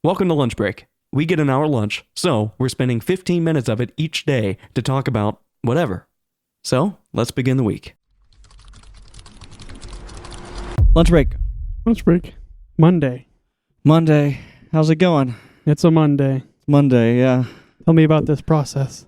Welcome to Lunch Break. We get an hour lunch, so we're spending 15 minutes of it each day to talk about whatever. So, let's begin the week. Lunch break. Lunch break. Monday. Monday. How's it going? It's a Monday. Monday, yeah. Tell me about this process.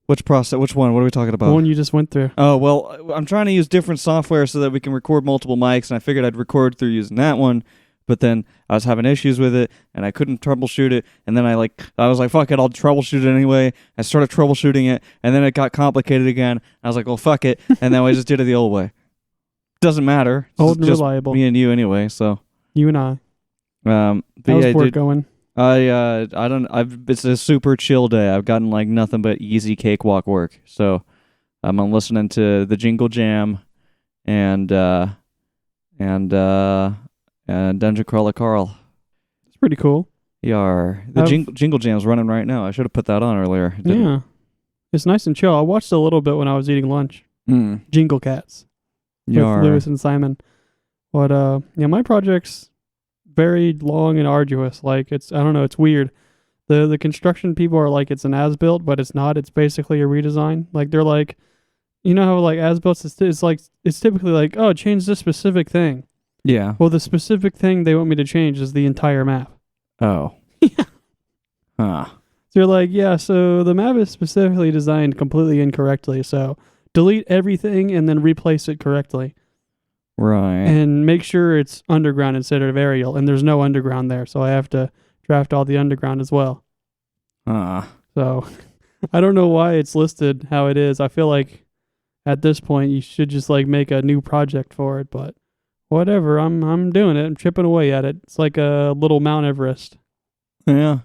Which process? Which one? What are we talking about? The one you just went through. Oh, well, I'm trying to use different software so that we can record multiple mics, and I figured I'd record through using that one, but then I was having issues with it, and I couldn't troubleshoot it, and then I was like, fuck it, I'll troubleshoot it anyway. I started troubleshooting it, and then it got complicated again. I was like, well, fuck it, and then I just did it the old way. Doesn't matter. It's Old and just reliable. me and you anyway, so. You and I. But How's yeah, work dude, going? it's a super chill day. I've gotten like nothing but easy cakewalk work. So I'm listening to the Jingle Jam and Dungeon Crawler Carl. It's pretty cool. The Jingle Jam's running right now. I should have put that on earlier. Yeah. It's nice and chill. I watched a little bit when I was eating lunch. Jingle Cats. With Lewis and Simon. But yeah, my project's very long and arduous. Like I don't know, it's weird. The construction people are like it's an as-built, but it's not. It's basically a redesign. Like they're like, you know how like as-built it's typically like, oh, change this specific thing. Yeah. Well, the specific thing they want me to change is the entire map. Oh. Yeah. Huh. So you're like, yeah, so the map is specifically designed completely incorrectly. So delete everything and then replace it correctly. Right. And make sure it's underground instead of aerial. And there's no underground there. So I have to draft all the underground as well. So I don't know why it's listed how it is. I feel like at this point you should just like make a new project for it. But whatever, I'm doing it. I'm chipping away at it. It's like a little Mount Everest. Yeah.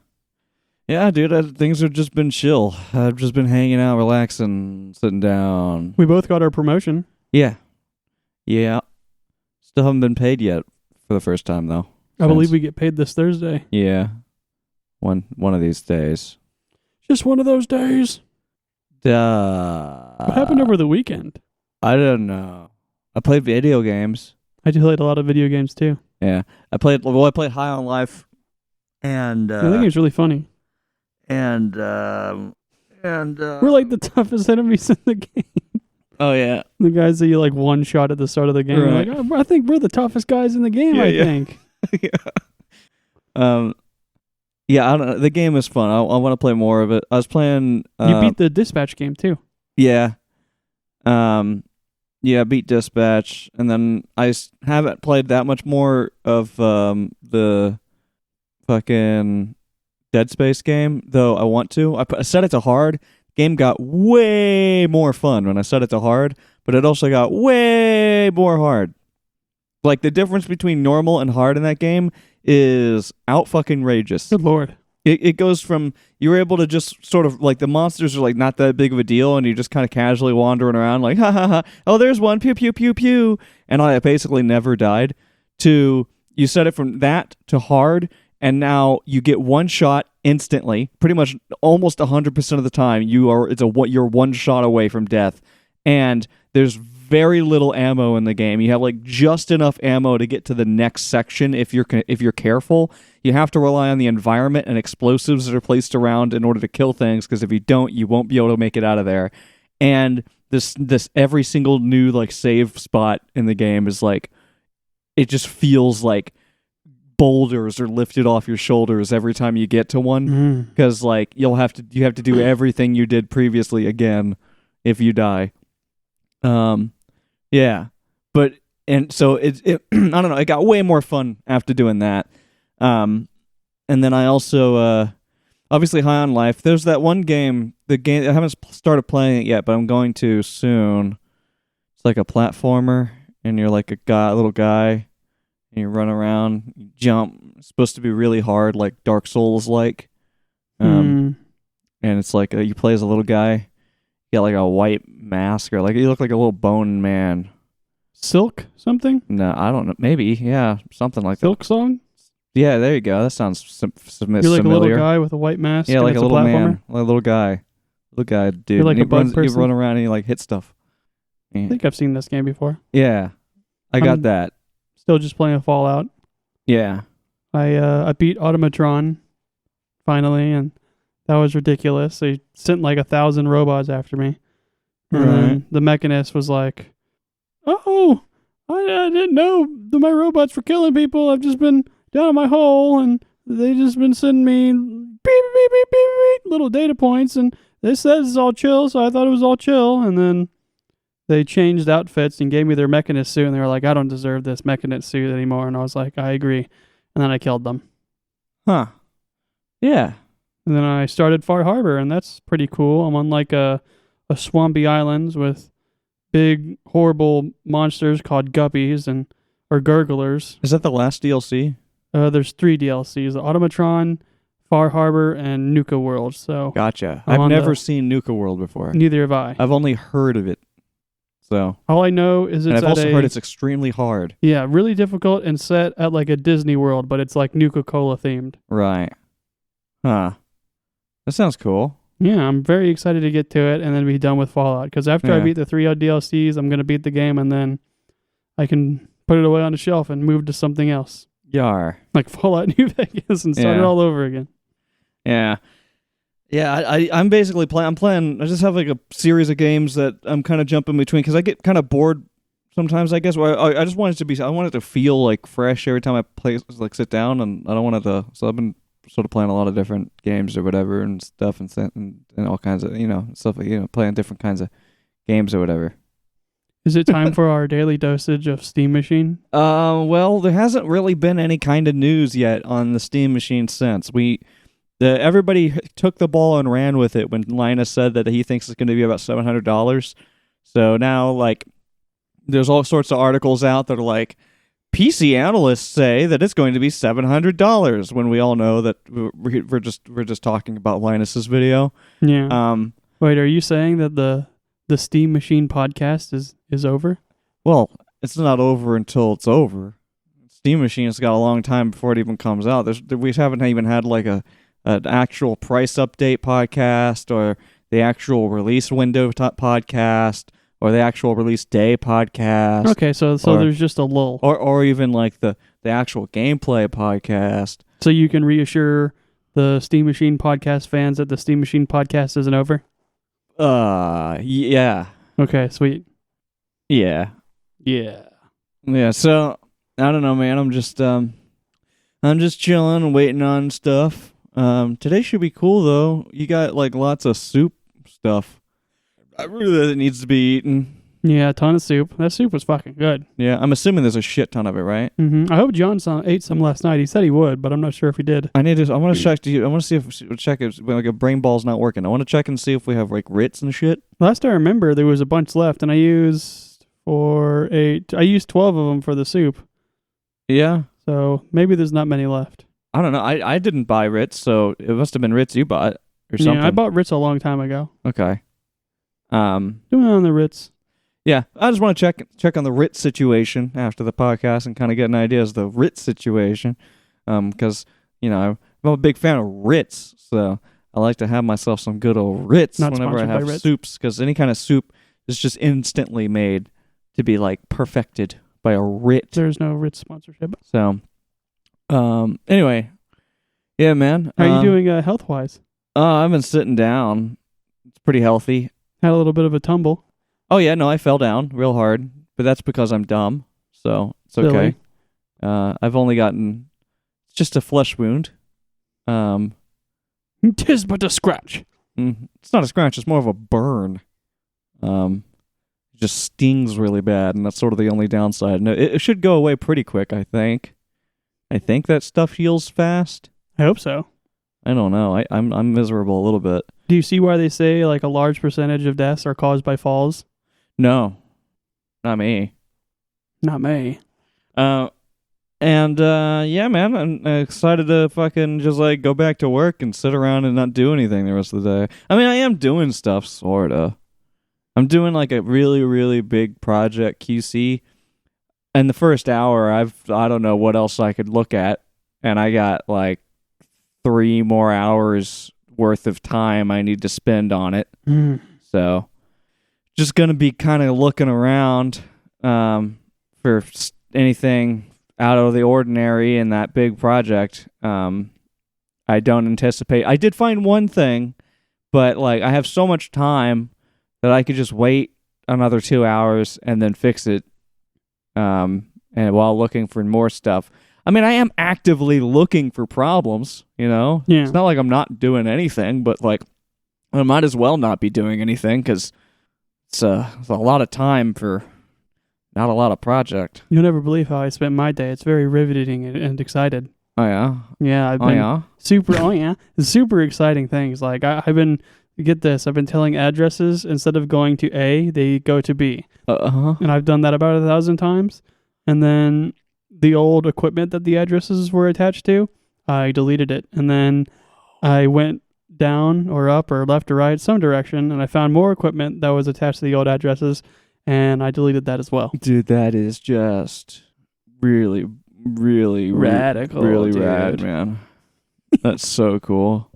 Yeah, dude, things have just been chill. I've just been hanging out, relaxing, sitting down. We both got our promotion. Yeah. Yeah. Still haven't been paid yet for the first time, though. I believe we get paid this Thursday. Yeah. One of these days. Just one of those days. What What happened over the weekend? I don't know. I played video games. I played a lot of video games too. Yeah. I played High on Life. And I think it's really funny. we're We're like the toughest enemies in the game. Oh yeah. The guys that you like one shot at the start of the game. Right. You're like, oh, I think we're the toughest guys in the game, Yeah, I yeah. think. Yeah, I don't know. The game is fun. I want to play more of it. I was playing You beat the dispatch game too. Yeah. Yeah, I beat Dispatch, and then I haven't played that much more of the fucking Dead Space game, though I want to. I set it to hard. Game got way more fun when I set it to hard, but it also got way more hard. Like, the difference between normal and hard in that game is out-fucking-rageous. Good lord. It goes from, you're able to just sort of, like, the monsters are, like, not that big of a deal, and you're just kind of casually wandering around, like, ha ha ha, oh, there's one, pew pew pew pew, and I basically never died, to, you set it from that to hard, and now you get one shot instantly, pretty much almost 100% of the time, you're one shot away from death, and there's very little ammo in the game. You have like just enough ammo to get to the next section if you're careful. You have to rely on the environment and explosives that are placed around in order to kill things, because if you don't, you won't be able to make it out of there. And this every single new like save spot in the game is like, it just feels like boulders are lifted off your shoulders every time you get to one, because like you have to do everything you did previously again if you die. Yeah, but and so it I don't know, it got way more fun after doing that. And then I also obviously High on Life. There's that one game, I haven't started playing it yet, but I'm going to soon. It's like a platformer, and you're like a little guy, and you run around, you jump. It's supposed to be really hard, like Dark Souls like. And it's like you play as a little guy. You got like a white mask, or like you look like a little bone man. Silk something? No, I don't know. Maybe, yeah, something like Silk Song? that. Yeah, there you go. That sounds familiar. You're like a little guy with a white mask. Yeah, and like it's a little platformer? man, like a little guy, dude. You're like And a bug person? You run around and you like hit stuff. I think I've seen this game before. Yeah, I got that. Still just playing Fallout. Yeah. I beat Automatron finally, and that was ridiculous. They sent like 1,000 robots after me. And then the mechanist was like, "Oh, I didn't know that my robots were killing people. I've just been down in my hole, and they just been sending me beep, beep, beep, beep, beep, little data points, and they said it's all chill, so I thought it was all chill." And then they changed outfits and gave me their mechanist suit, and they were like, "I don't deserve this mechanist suit anymore." And I was like, "I agree." And then I killed them. Huh. Yeah. And then I started Far Harbor, and that's pretty cool. I'm on like a swampy islands with big, horrible monsters called guppies or gurglers. Is that the last DLC? There's 3 DLCs: Automatron, Far Harbor, and Nuka World. So Gotcha. I'm I've on never seen Nuka World before. Neither have I. I've only heard of it. So. All I know is And it's I've also heard it's extremely hard. Yeah, really difficult and set at like a Disney World, but it's like Nuka-Cola themed. Right. Huh. That sounds cool. Yeah, I'm very excited to get to it and then be done with Fallout. Because after I beat the 3 DLCs, I'm going to beat the game and then I can put it away on the shelf and move to something else. Yar. Like Fallout New Vegas and start it all over again. Yeah. Yeah, I'm basically playing, I just have like a series of games that I'm kind of jumping between because I get kind of bored sometimes, I guess. I just want it I want it to feel like fresh every time I play, like sit down, and I don't want it to, so I've been sort of playing a lot of different games or whatever and stuff and all kinds of, stuff, playing different kinds of games or whatever. Is it time for our daily dosage of Steam Machine? Well, there hasn't really been any kind of news yet on the Steam Machine since. Everybody took the ball and ran with it when Linus said that he thinks it's going to be about $700. So now, like, there's all sorts of articles out that are like, PC analysts say that it's going to be $700 when we all know that we're just talking about Linus's video. Yeah. Wait, are you saying that the Steam Machine podcast is over? Well, it's not over until it's over. Steam Machine's got a long time before it even comes out. We haven't even had like an actual price update podcast or the actual release window podcast or the actual release day podcast. Okay, so there's just a lull. Or even like the actual gameplay podcast. So you can reassure the Steam Machine podcast fans that the Steam Machine podcast isn't over? Yeah. Okay, sweet. Yeah. Yeah. Yeah, so I don't know, man. I'm just chilling and waiting on stuff. Today should be cool though. You got like lots of soup stuff. I really that needs to be eaten. Yeah, a ton of soup. That soup was fucking good. Yeah, I'm assuming there's a shit ton of it, right? Mm-hmm. I hope John ate some last night. He said he would, but I'm not sure if he did. I want to check. I want to see if like a brain ball's not working. I want to check and see if we have like Ritz and shit. Last I remember, there was a bunch left, and I used 12 of them for the soup. Yeah. So maybe there's not many left. I don't know. I didn't buy Ritz, so it must have been Ritz you bought or something. Yeah, I bought Ritz a long time ago. Okay. Doing on the Ritz. Yeah, I just want to check on the Ritz situation after the podcast and kind of get an idea of the Ritz situation, because I'm a big fan of Ritz, so I like to have myself some good old Ritz whenever I have soups, because any kind of soup is just instantly made to be like perfected by a Ritz. There's no Ritz sponsorship. So, anyway, yeah, man. How are you doing health wise? I've been sitting down. It's pretty healthy. Had a little bit of a tumble. Oh, yeah, no, I fell down real hard, but that's because I'm dumb, so it's okay. I've only gotten just a flesh wound. 'Tis but a scratch. It's not a scratch, it's more of a burn. It just stings really bad, and that's sort of the only downside. And it should go away pretty quick, I think. I think that stuff heals fast. I hope so. I don't know. I'm miserable a little bit. Do you see why they say like a large percentage of deaths are caused by falls? No, not me. Not me. Yeah, man, I'm excited to fucking just like go back to work and sit around and not do anything the rest of the day. I mean, I am doing stuff, sorta. I'm doing like a really, really big project QC. In the first hour, I don't know what else I could look at, and I got like 3 more hours worth of time I need to spend on it. So just gonna be kind of looking around for anything out of the ordinary in that big project. I I don't anticipate. I did find one thing, but like I have so much time that I could just wait another 2 hours and then fix it. And while looking for more stuff. I mean, I am actively looking for problems, you know? Yeah. It's not like I'm not doing anything, but like I might as well not be doing anything because it's a lot of time for not a lot of project. You'll never believe how I spent my day. It's very riveting and excited. Oh, yeah? Yeah, I've been super exciting things. Like I've been, get this, I've been telling addresses, instead of going to A, they go to B. Uh-huh. And I've done that about 1,000 times. And then the old equipment that the addresses were attached to, I deleted it. And then I went down or up or left or right, some direction, and I found more equipment that was attached to the old addresses, and I deleted that as well. Dude, that is just really, really radical, really dude. Rad, man. That's so cool.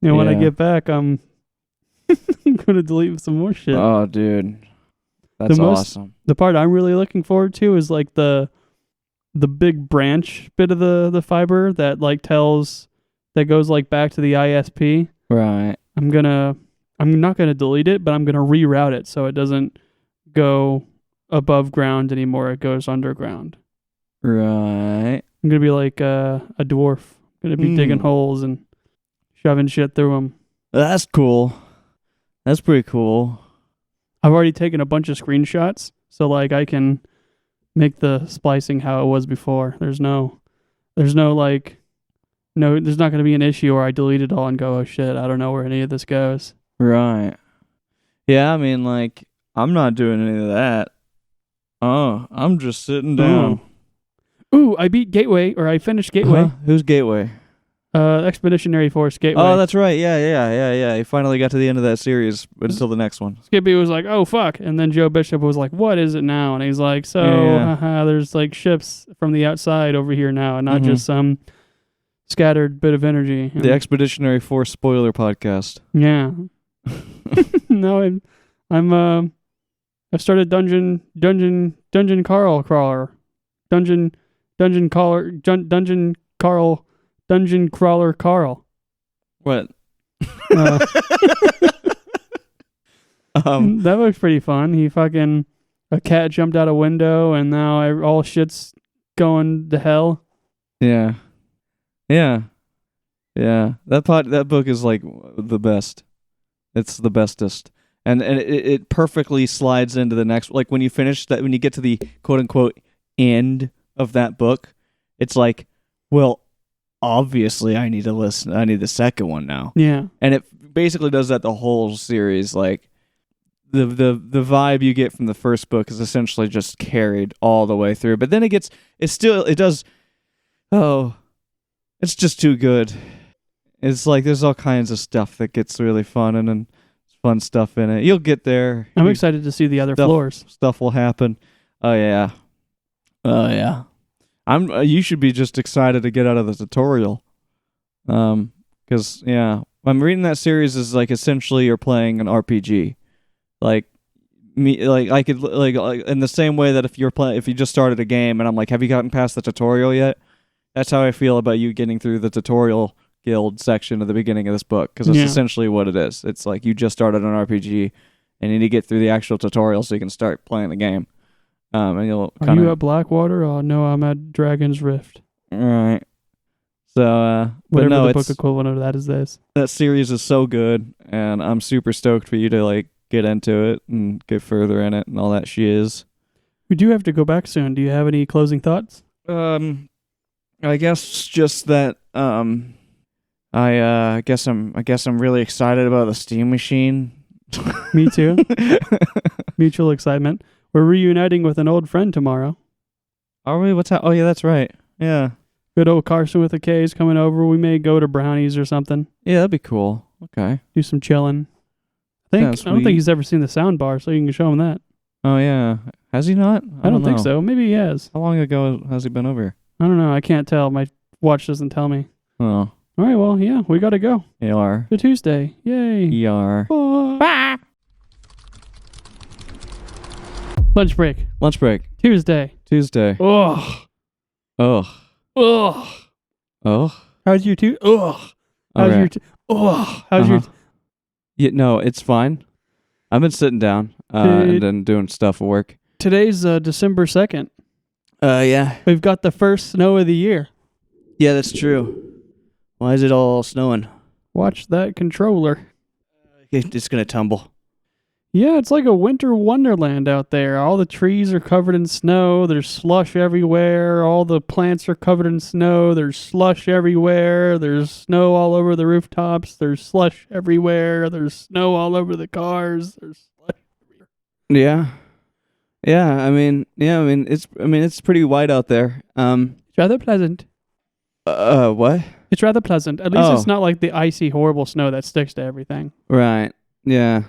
You know, when I get back, I'm gonna delete some more shit. Oh, dude, that's awesome. The part I'm really looking forward to is like the big branch bit of the fiber that like that goes like back to the ISP. Right. I'm not gonna delete it, but I'm gonna reroute it so it doesn't go above ground anymore. It goes underground. Right. I'm gonna be like a dwarf. I'm gonna be digging holes and shoving shit through them. That's cool. That's pretty cool. I've already taken a bunch of screenshots, so like I can make the splicing how it was before. There's not going to be an issue where I delete it all and go, oh shit, I don't know where any of this goes. Right. Yeah, I mean, like, I'm not doing any of that. Oh, I'm just sitting down. Ooh, I beat Gateway, or I finished Gateway. Huh? Who's Gateway? Expeditionary Force Gateway. Oh, that's right. Yeah. He finally got to the end of that series until the next one. Skippy was like, oh, fuck. And then Joe Bishop was like, what is it now? And he's like, there's like ships from the outside over here now, and not just some scattered bit of energy. The Expeditionary Force spoiler podcast. Yeah. No, I've started Dungeon Carl Crawler. Dungeon Crawler Carl. What? That looks pretty fun. A cat jumped out a window and now all shit's going to hell. Yeah. That book is like the best. It's the bestest. And it perfectly slides into the next, like when you finish that, when you get to the quote unquote end of that book, it's like, well, obviously I need the second one now. Yeah. And it basically does that the whole series. Like the vibe you get from the first book is essentially just carried all the way through. But then it's just too good. It's like there's all kinds of stuff that gets really fun and then fun stuff in it. You'll get there. I'm excited to see the other floors. Stuff will happen. Oh yeah. You should be just excited to get out of the tutorial. Because I'm reading that series is like essentially you're playing an RPG. Like me, like I could like in the same way that if you just started a game and I'm like, have you gotten past the tutorial yet? That's how I feel about you getting through the tutorial guild section at the beginning of this book, because it's essentially what it is. It's like you just started an RPG and you need to get through the actual tutorial so you can start playing the game. And you'll Are you at Blackwater? Oh no, I'm at Dragon's Rift. All right. So, whatever the book equivalent of that is this. That series is so good, and I'm super stoked for you to like get into it and get further in it and all that shiz. We do have to go back soon. Do you have any closing thoughts? I guess just that. I guess I'm really excited about the Steam Machine. Me too. Mutual excitement. We're reuniting with an old friend tomorrow. Are we? What's that? Oh yeah, that's right. Yeah. Good old Carson with a K is coming over. We may go to Brownies or something. Yeah, that'd be cool. Okay. Do some chilling. I don't think he's ever seen the sound bar, so you can show him that. Oh yeah. Has he not? I don't think so. Maybe he has. How long ago has he been over? I don't know. I can't tell. My watch doesn't tell me. Oh. All right, well, yeah, we gotta go. ER. To Tuesday. Yay. ER. Bye. Lunch break. Tuesday. Ugh. Ugh. Ugh. How's your tooth? Ugh. How's your ugh. How's your Yeah, no, it's fine. I've been sitting down and then doing stuff at work. Today's December 2nd. Yeah. We've got the first snow of the year. Yeah, that's true. Why is it all snowing? Watch that controller. It's going to tumble. Yeah, it's like a winter wonderland out there. All the trees are covered in snow. There's slush everywhere. All the plants are covered in snow. There's slush everywhere. There's snow all over the rooftops. There's slush everywhere. There's snow all over the cars. There's slush everywhere. Yeah. Yeah, I mean, it's pretty white out there. It's rather pleasant. What? It's rather pleasant. At least it's not like the icy, horrible snow that sticks to everything. Right. Yeah.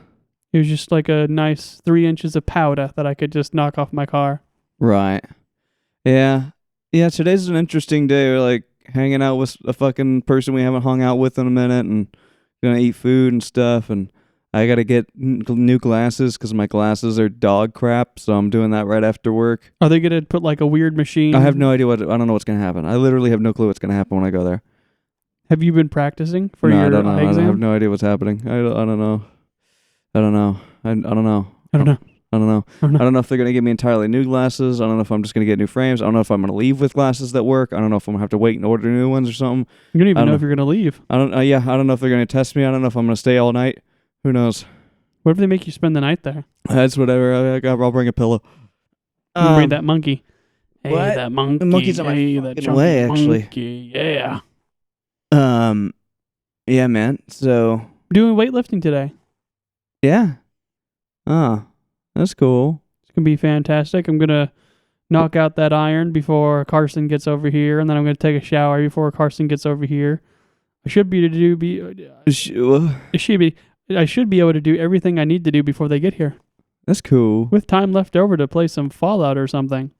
It was just like a nice 3 inches of powder that I could just knock off my car. Right. Yeah. Yeah, today's an interesting day. We're like hanging out with a fucking person we haven't hung out with in a minute and gonna eat food and stuff. And I gotta get new glasses because my glasses are dog crap. So I'm doing that right after work. Are they gonna put like a weird machine? I have no idea I don't know what's gonna happen. I literally have no clue what's gonna happen when I go there. Have you been practicing for your I don't know. eye exam? I have no idea what's happening. I don't know. I don't know. I don't know. I don't know. I don't know. I don't know if they're going to give me entirely new glasses. I don't know if I'm just going to get new frames. I don't know if I'm going to leave with glasses that work. I don't know if I'm going to have to wait and order new ones or something. You don't even know if you're going to leave. I don't know if they're going to test me. I don't know if I'm going to stay all night. Who knows? What if they make you spend the night there? That's whatever. I'll bring a pillow. Bring that monkey. Hey, what? that monkey. The monkey's on my fucking way, actually. Monkey. Yeah. Yeah, man. So. Doing weightlifting today. Yeah. Oh, that's cool. It's going to be fantastic. I'm going to knock out that iron before Carson gets over here, and then I'm going to take a shower before Carson gets over here. I should be able to do everything I need to do before they get here. That's cool. With time left over to play some Fallout or something.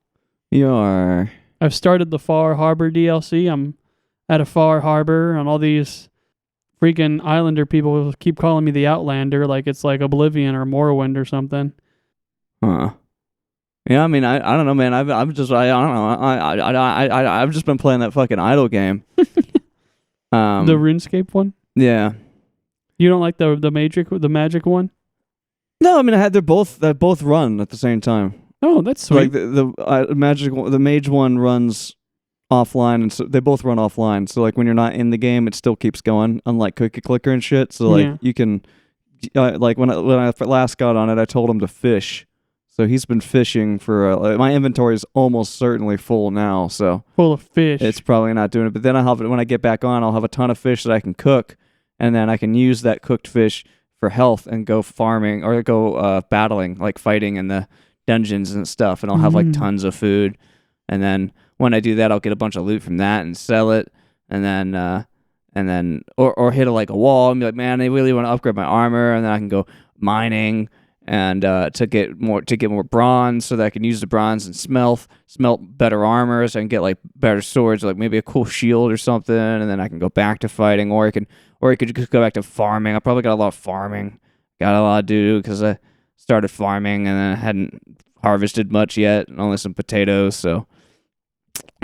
I've started the Far Harbor DLC. I'm at a Far Harbor, and all these freaking Islander people keep calling me the Outlander, like it's like Oblivion or Morrowind or something. Huh. Yeah, I mean, I don't know, man. I've just been playing that fucking idle game. The RuneScape one. Yeah. You don't like the magic one? No, I mean, they both run at the same time. Oh, that's sweet. Like the mage one runs offline, and so they both run offline. So like when you're not in the game, it still keeps going, unlike Cookie Clicker and shit. So like you can, like when I last got on it, I told him to fish. So he's been fishing for. My inventory is almost certainly full now. So full of fish. It's probably not doing it. But then when I get back on, I'll have a ton of fish that I can cook, and then I can use that cooked fish for health and go farming or go battling, like fighting in the dungeons and stuff. And I'll have like tons of food, and then when I do that, I'll get a bunch of loot from that and sell it, and then or hit like a wall and be like, man, I really want to upgrade my armor, and then I can go mining and to get more bronze, so that I can use the bronze and smelt better armor, so I can get like better swords, like maybe a cool shield or something, and then I can go back to fighting, or I could just go back to farming. I probably got a lot of farming, got a lot to do because I started farming and then I hadn't harvested much yet, only some potatoes, so.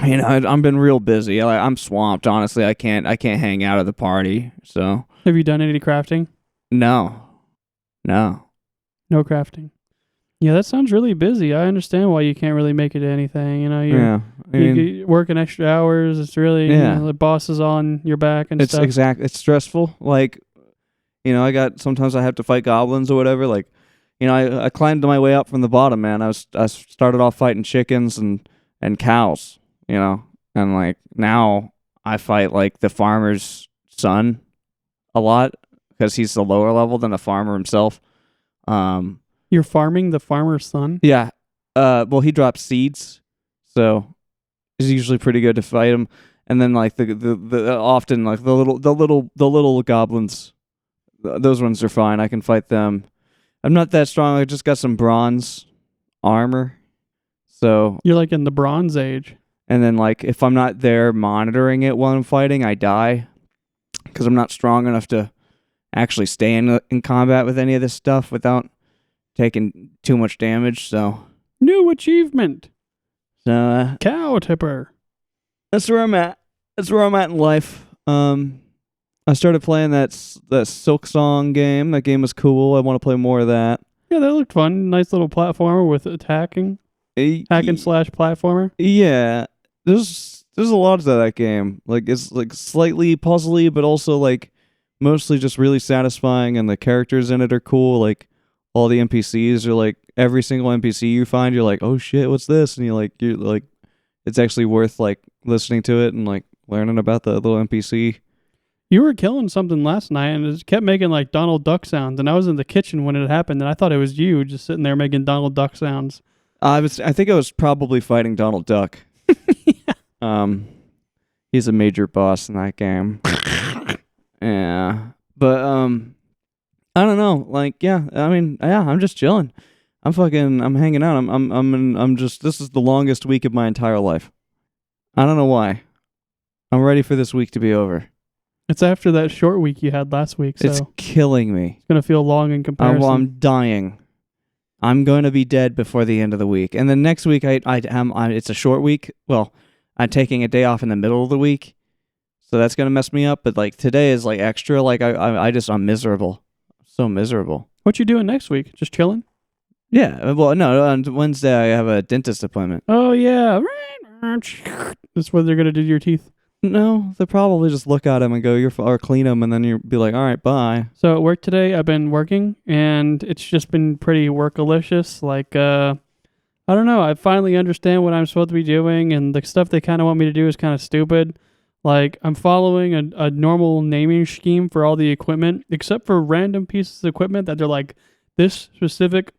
You know, I've been real busy. I'm swamped, honestly. I can't hang out at the party. So, have you done any crafting? No crafting. Yeah, that sounds really busy. I understand why you can't really make it to anything. You know, you're working extra hours. It's really the boss is on your back and stuff. It's stressful. Like, you know, sometimes I have to fight goblins or whatever. Like, you know, I climbed my way up from the bottom, man. I started off fighting chickens and cows. You know, and like now I fight like the farmer's son a lot because he's the lower level than the farmer himself. You're farming the farmer's son? Yeah. Well, he drops seeds, so it's usually pretty good to fight him. And then like the often like the little goblins, those ones are fine. I can fight them. I'm not that strong. I just got some bronze armor, so you're like in the Bronze Age. And then, like, if I'm not there monitoring it while I'm fighting, I die because I'm not strong enough to actually stay in combat with any of this stuff without taking too much damage. So new achievement. So cow tipper. That's where I'm at. That's where I'm at in life. I started playing that Silk Song game. That game was cool. I want to play more of that. Yeah, that looked fun. Nice little platformer with attacking. Hack and slash platformer. Yeah. There's a lot to that game. Like, it's like slightly puzzly, but also like mostly just really satisfying, and the characters in it are cool. Like, all the NPCs are like, every single NPC you find, you're like, oh shit, what's this? And you're like, it's actually worth like listening to it and like learning about the little NPC. You were killing something last night, and it kept making like Donald Duck sounds. And I was in the kitchen when it happened, and I thought it was you just sitting there making Donald Duck sounds. I think I was probably fighting Donald Duck. Yeah. He's a major boss in that game. Yeah, but I don't know. Like, yeah, I mean, yeah, I'm just chilling. I'm hanging out. I'm just. This is the longest week of my entire life. I don't know why. I'm ready for this week to be over. It's after that short week you had last week, so It's killing me. it's gonna feel long in comparison. I'm dying. I'm going to be dead before the end of the week, and then next week it's a short week. Well, I'm taking a day off in the middle of the week, so that's gonna mess me up. But like today is like extra. Like I'm miserable, so miserable. What you doing next week? Just chilling? Yeah. Well, no. On Wednesday I have a dentist appointment. Oh yeah. That's what they're gonna do to your teeth. No, they'll probably just look at him and go, or clean him, and then you'll be like, all right, bye. So at work today, I've been working, and it's just been pretty workalicious. Like, I don't know. I finally understand what I'm supposed to be doing, and the stuff they kind of want me to do is kind of stupid. Like, I'm following a normal naming scheme for all the equipment, except for random pieces of equipment that they're like, this specific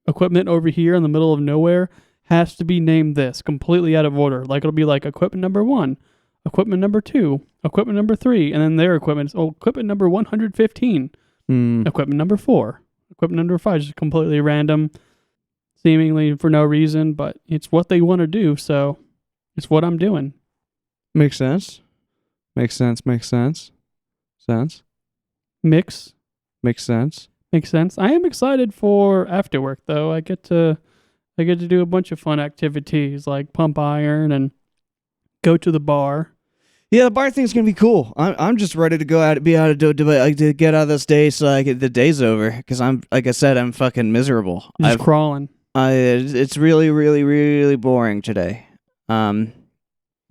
equipment over here in the middle of nowhere has to be named this, completely out of order. Like, it'll be like equipment number 1. Equipment number 2, equipment number 3, and then their equipment is equipment number 115, equipment number 4, equipment number 5, just completely random, seemingly for no reason, but it's what they want to do, so it's what I'm doing. Makes sense. Makes sense. Makes sense. I am excited for after work though. I get to do a bunch of fun activities like pump iron and go to the bar. Yeah, the bar thing's gonna be cool. I'm just ready to go out, to get out of this day, so the day's over. Because I'm, like I said, I'm fucking miserable. Just crawling. It's really, really, really boring today. The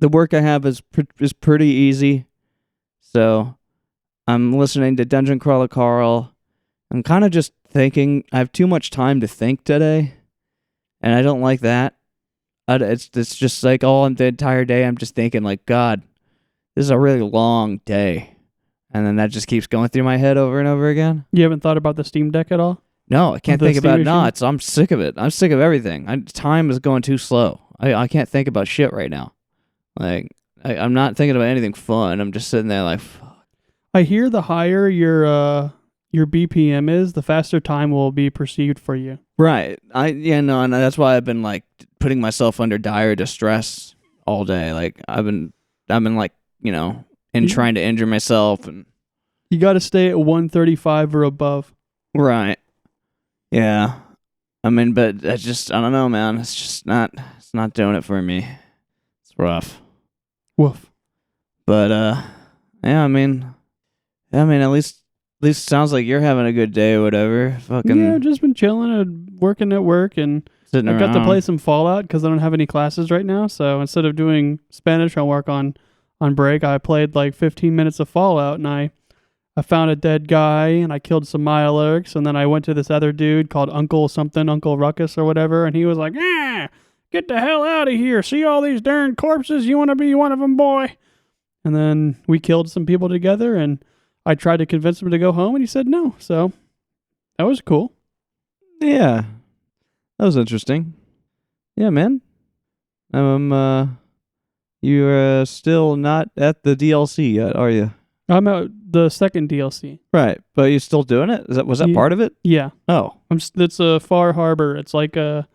work I have is pretty easy, so I'm listening to Dungeon Crawler Carl. I'm kind of just thinking. I have too much time to think today, and I don't like that. It's just like the entire day I'm just thinking like, God, this is a really long day. And then that just keeps going through my head over and over again. You haven't thought about the Steam Deck at all? No, I can't think about it. I'm sick of it. I'm sick of everything. Time is going too slow. I can't think about shit right now. Like, I'm not thinking about anything fun. I'm just sitting there like, fuck. I hear the higher your BPM is, the faster time will be perceived for you. Right. And that's why I've been like putting myself under dire distress all day. Like I've been like, trying to injure myself, and you got to stay at 135 or above. Right. Yeah. I mean, but I don't know, man. It's not doing it for me. It's rough. Woof. But yeah, I mean, at least it sounds like you're having a good day or whatever. Fucking yeah, just been chilling and working at work, and I got to play some Fallout because I don't have any classes right now. So instead of doing Spanish homework on break, I played like 15 minutes of Fallout, and I found a dead guy, and I killed some Mirelurks, and then I went to this other dude called Uncle Ruckus or whatever, and he was like, get the hell out of here. See all these darn corpses? You want to be one of them, boy? And then we killed some people together, and I tried to convince him to go home, and he said no. So that was cool. Yeah. That was interesting. Yeah, man. You're still not at the DLC yet, are you? I'm at the second DLC. Right, but you're still doing it? Was that part of it? Yeah. Oh. It's a Far Harbor. It's like a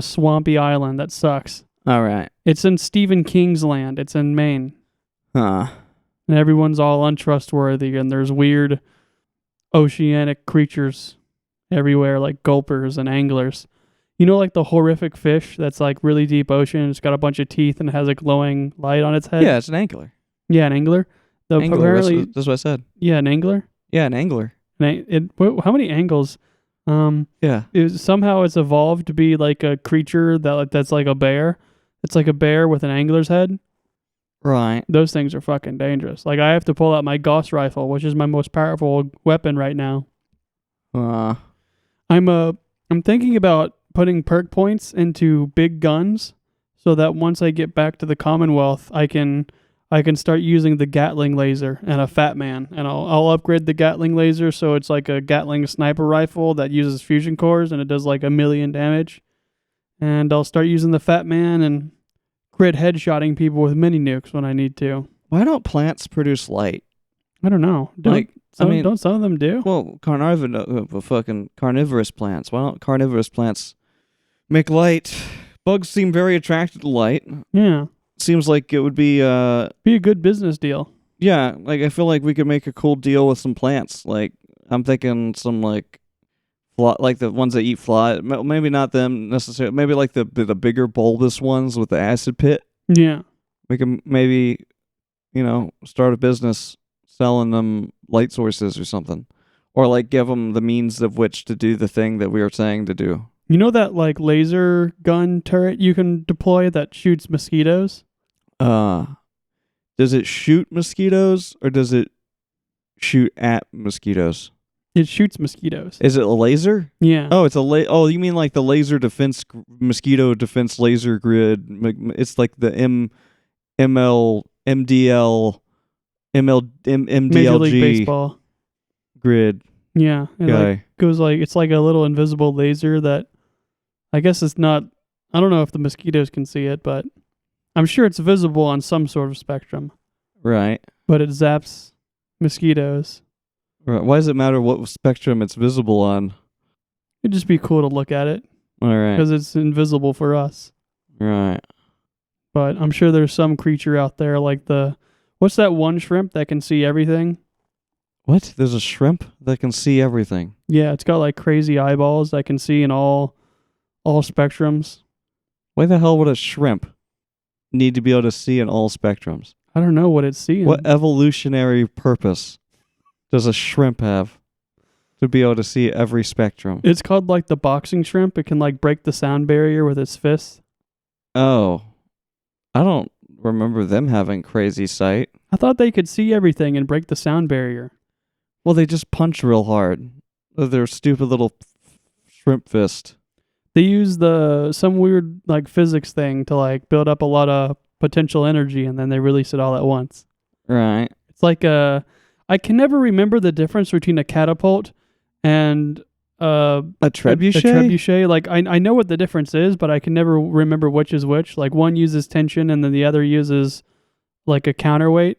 swampy island that sucks. All right. It's in Stephen King's land. It's in Maine. Huh. And everyone's all untrustworthy, and there's weird oceanic creatures everywhere, like gulpers and anglers. You know, like the horrific fish that's like really deep ocean. It's got a bunch of teeth and it has a glowing light on its head. Yeah, it's an angler. Yeah, an angler. Angler, Apparently, that's what I said. yeah, an angler. Yeah, an angler. How many angles? Yeah. Somehow it's evolved to be like a creature that's like a bear. It's like a bear with an angler's head. Right. Those things are fucking dangerous. Like I have to pull out my Gauss rifle, which is my most powerful weapon right now. I'm thinking about putting perk points into big guns so that once I get back to the Commonwealth, I can start using the Gatling laser and a Fat Man, and I'll upgrade the Gatling laser so it's like a Gatling sniper rifle that uses fusion cores and it does like 1,000,000 damage. And I'll start using the Fat Man and crit headshotting people with mini nukes when I need to. Why don't plants produce light? I don't know. Don't some of them do? Well, fucking carnivorous plants. Why don't carnivorous plants make light? Bugs seem very attracted to light. Yeah. Seems like it would be a good business deal. Yeah, like I feel like we could make a cool deal with some plants. Like I'm thinking some like the ones that eat fly. Maybe not them necessarily. Maybe like the bigger bulbous ones with the acid pit. Yeah. We can maybe, start a business selling them light sources or something, or like give them the means of which to do the thing that we were saying to do. You know that like laser gun turret you can deploy that shoots mosquitoes? Does it shoot mosquitoes or does it shoot at mosquitoes? It shoots mosquitoes. Is it a laser? Yeah. Oh, it's a Oh, you mean like the laser defense mosquito defense laser grid? It's like the MDLG Major League Baseball grid. Yeah. It's like a little invisible laser that I guess it's not. I don't know if the mosquitoes can see it, but I'm sure it's visible on some sort of spectrum. Right. But it zaps mosquitoes. Right. Why does it matter what spectrum it's visible on? It'd just be cool to look at it. All right. Because it's invisible for us. Right. But I'm sure there's some creature out there like what's that one shrimp that can see everything? What? There's a shrimp that can see everything? Yeah, it's got like crazy eyeballs that can see in all spectrums. Why the hell would a shrimp need to be able to see in all spectrums? I don't know what it's seeing. What evolutionary purpose does a shrimp have to be able to see every spectrum? It's called like the boxing shrimp. It can like break the sound barrier with its fists. Oh. I don't remember them having crazy sight. I thought they could see everything and break the sound barrier. Well, they just punch real hard. Their stupid little shrimp fist. They use some weird like physics thing to like build up a lot of potential energy and then they release it all at once. Right. It's like I can never remember the difference between a catapult and a trebuchet. A trebuchet. Like I know what the difference is, but I can never remember which is which. Like one uses tension and then the other uses like a counterweight.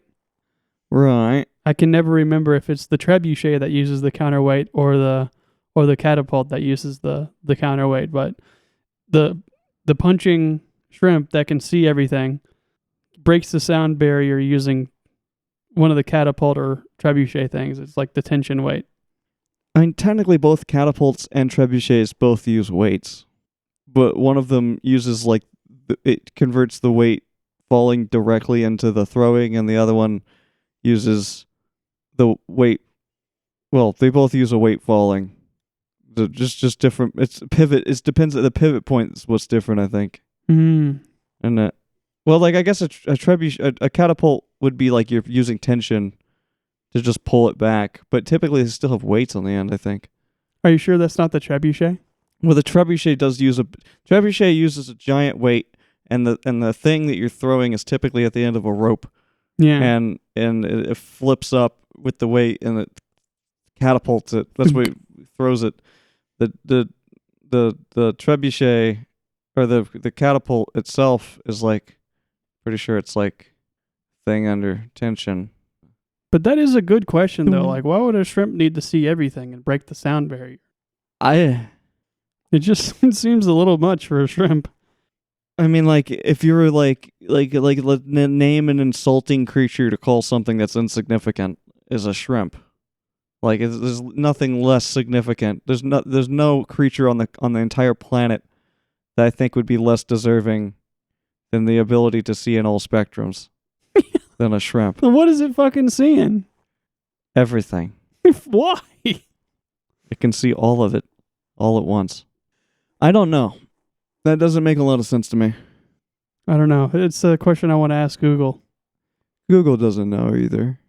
Right. I can never remember if it's the trebuchet that uses the counterweight or the catapult that uses the counterweight. But the punching shrimp that can see everything breaks the sound barrier using one of the catapult or trebuchet things. It's like the tension weight. I mean, technically both catapults and trebuchets both use weights, but one of them uses like it converts the weight falling directly into the throwing, and the other one uses the weight. Well, they both use a weight falling. They're just different. It's pivot. It depends. The pivot point is what's different, I think. Mm. And well, like I guess a catapult would be like you're using tension to just pull it back, but typically they still have weights on the end, I think. Are you sure that's not the trebuchet? Well, the trebuchet trebuchet uses a giant weight, and the thing that you're throwing is typically at the end of a rope. Yeah. And it flips up with the weight, and it catapults it. That's what it throws it. The trebuchet or the catapult itself is like pretty sure it's like thing under tension. But that is a good question, though. Like, why would a shrimp need to see everything and break the sound barrier? It just seems a little much for a shrimp. I mean, like, if you were like name an insulting creature to call something that's insignificant is a shrimp. Like, there's nothing less significant. There's no creature on the entire planet that I think would be less deserving than the ability to see in all spectrums. than a shrimp. What is it fucking seeing? Everything. Why? It can see all of it, all at once. I don't know. That doesn't make a lot of sense to me. I don't know. It's a question I want to ask Google. Google doesn't know either.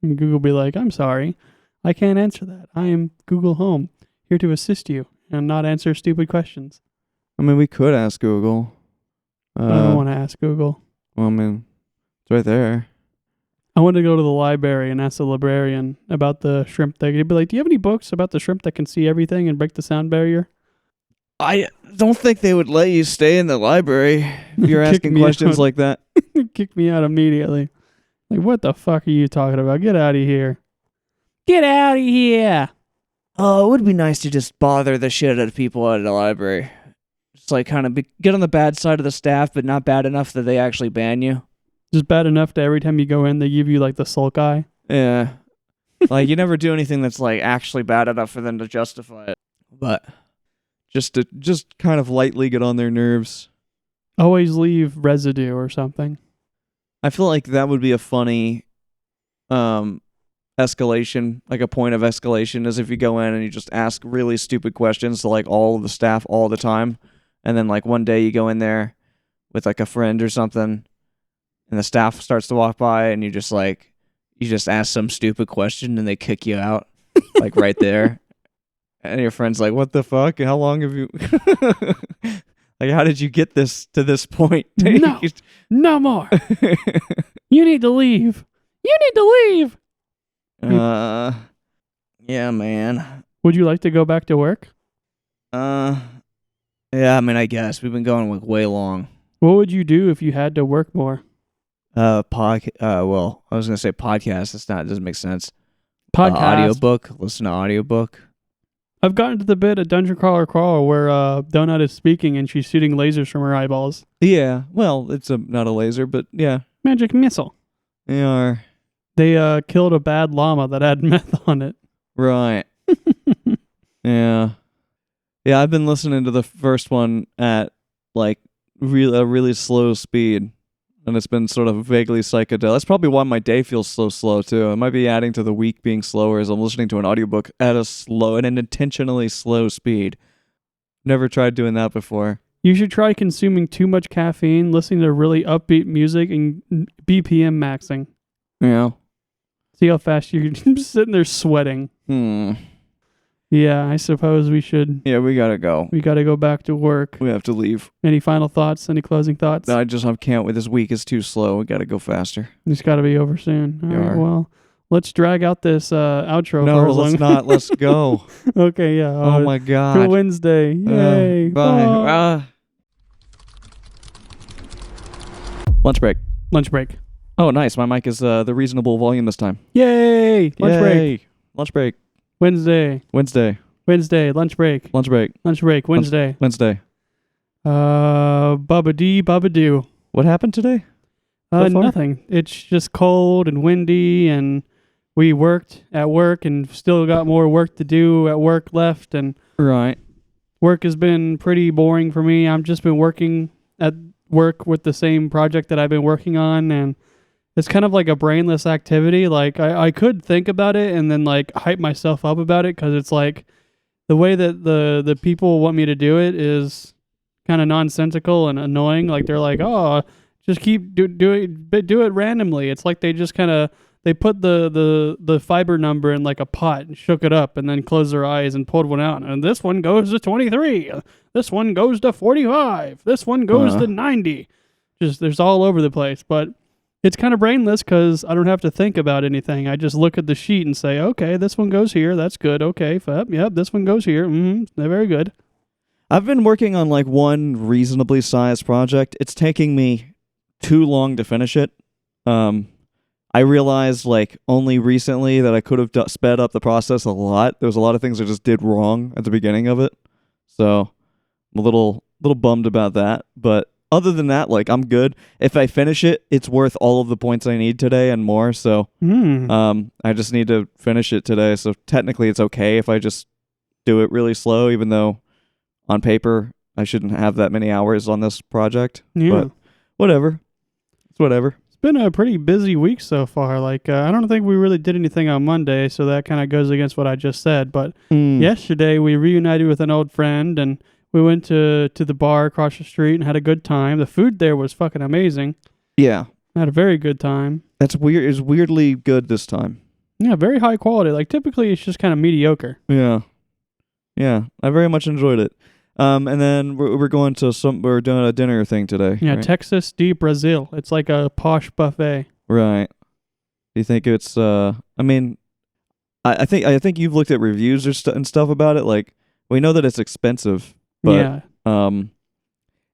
And Google be like, I'm sorry. I can't answer that. I am Google Home, here to assist you and not answer stupid questions. I mean, we could ask Google. I don't want to ask Google. Well, I mean, it's right there. I want to go to the library and ask the librarian about the shrimp thing. He'd be like, do you have any books about the shrimp that can see everything and break the sound barrier? I don't think they would let you stay in the library if you're asking questions like that. Kick me out immediately. Like, what the fuck are you talking about? Get out of here. Get out of here. Oh, it would be nice to just bother the shit out of people at the library. Just like kind of get on the bad side of the staff, but not bad enough that they actually ban you. Just bad enough that every time you go in, they give you like the sulk eye. Yeah. Like you never do anything that's like actually bad enough for them to justify it. But just kind of lightly get on their nerves. Always leave residue or something. I feel like that would be a funny escalation, like a point of escalation, is if you go in and you just ask really stupid questions to like all of the staff all the time, and then like one day you go in there with like a friend or something, and the staff starts to walk by, and you just ask some stupid question, and they kick you out, like right there, and your friend's like, "What the fuck? How long have you?" Like, how did you get this to this point? No more. You need to leave. You need to leave. Yeah, man. Would you like to go back to work? Yeah, I mean, I guess we've been going like way long. What would you do if you had to work more? Well, I was gonna say podcast. It doesn't make sense. Podcast. Audiobook. Listen to audiobook. I've gotten to the bit of Dungeon Crawler where Donut is speaking and she's shooting lasers from her eyeballs. Yeah, well, it's not a laser, but yeah. Magic missile. They are. They killed a bad llama that had meth on it. Right. Yeah. Yeah, I've been listening to the first one at like a really slow speed, and it's been sort of vaguely psychedelic. That's probably why my day feels so slow too. It might be adding to the week being slower as I'm listening to an audiobook at an intentionally slow speed. Never tried doing that before. You should try consuming too much caffeine, listening to really upbeat music, and BPM maxing. Yeah. See how fast you're sitting there sweating. Yeah, I suppose we should. Yeah, we gotta go. We gotta go back to work. We have to leave. Any final thoughts? Any closing thoughts? No, I can't wait. This week is too slow. We gotta go faster. It's gotta be over soon. All right, well, let's drag out this outro. No, let's not. Let's go. Okay, yeah. Oh my God. For Wednesday. Yay. Bye. Lunch break. Lunch break. Oh, nice. My mic is the reasonable volume this time. Yay! Lunch break. Lunch break. Wednesday. Lunch break. Wednesday. Bubba dee, bubba doo. What happened today? Nothing. It's just cold and windy, and we worked at work and still got more work to do at work left, and right. Work has been pretty boring for me. I've just been working at work with the same project that I've been working on, and it's kind of like a brainless activity. Like I could think about it and then like hype myself up about it, because it's like the way that the people want me to do it is kind of nonsensical and annoying. Like they're like, oh, just keep do it randomly. It's like they just kind of they put the fiber number in like a pot and shook it up and then closed their eyes and pulled one out. And this one goes to 23. This one goes to 45. This one goes to 90. Just there's all over the place, but it's kind of brainless because I don't have to think about anything. I just look at the sheet and say, okay, this one goes here. That's good. Okay, yep, this one goes here. They're very good. I've been working on like one reasonably sized project. It's taking me too long to finish it. I realized like only recently that I could have sped up the process a lot. There was a lot of things I just did wrong at the beginning of it. So I'm a little bummed about that, but other than that, like, I'm good. If I finish it, it's worth all of the points I need today and more. So, I just need to finish it today. So technically, it's okay if I just do it really slow, even though on paper I shouldn't have that many hours on this project. Yeah. But whatever. It's whatever. been a pretty busy week so far. Like, I don't think we really did anything on Monday, so that kind of goes against what I just said. But yesterday we reunited with an old friend, and we went to the bar across the street and had a good time. The food there was fucking amazing. Yeah. I had a very good time. That's weird. It's weirdly good this time. Yeah, very high quality. Like, typically it's just kind of mediocre. Yeah. Yeah. I very much enjoyed it. And then we're going to we're doing a dinner thing today. Yeah, right? Texas de Brazil. It's like a posh buffet. Right. Do you think it's, I mean, I think you've looked at reviews and stuff about it. Like, we know that it's expensive, but, Yeah. and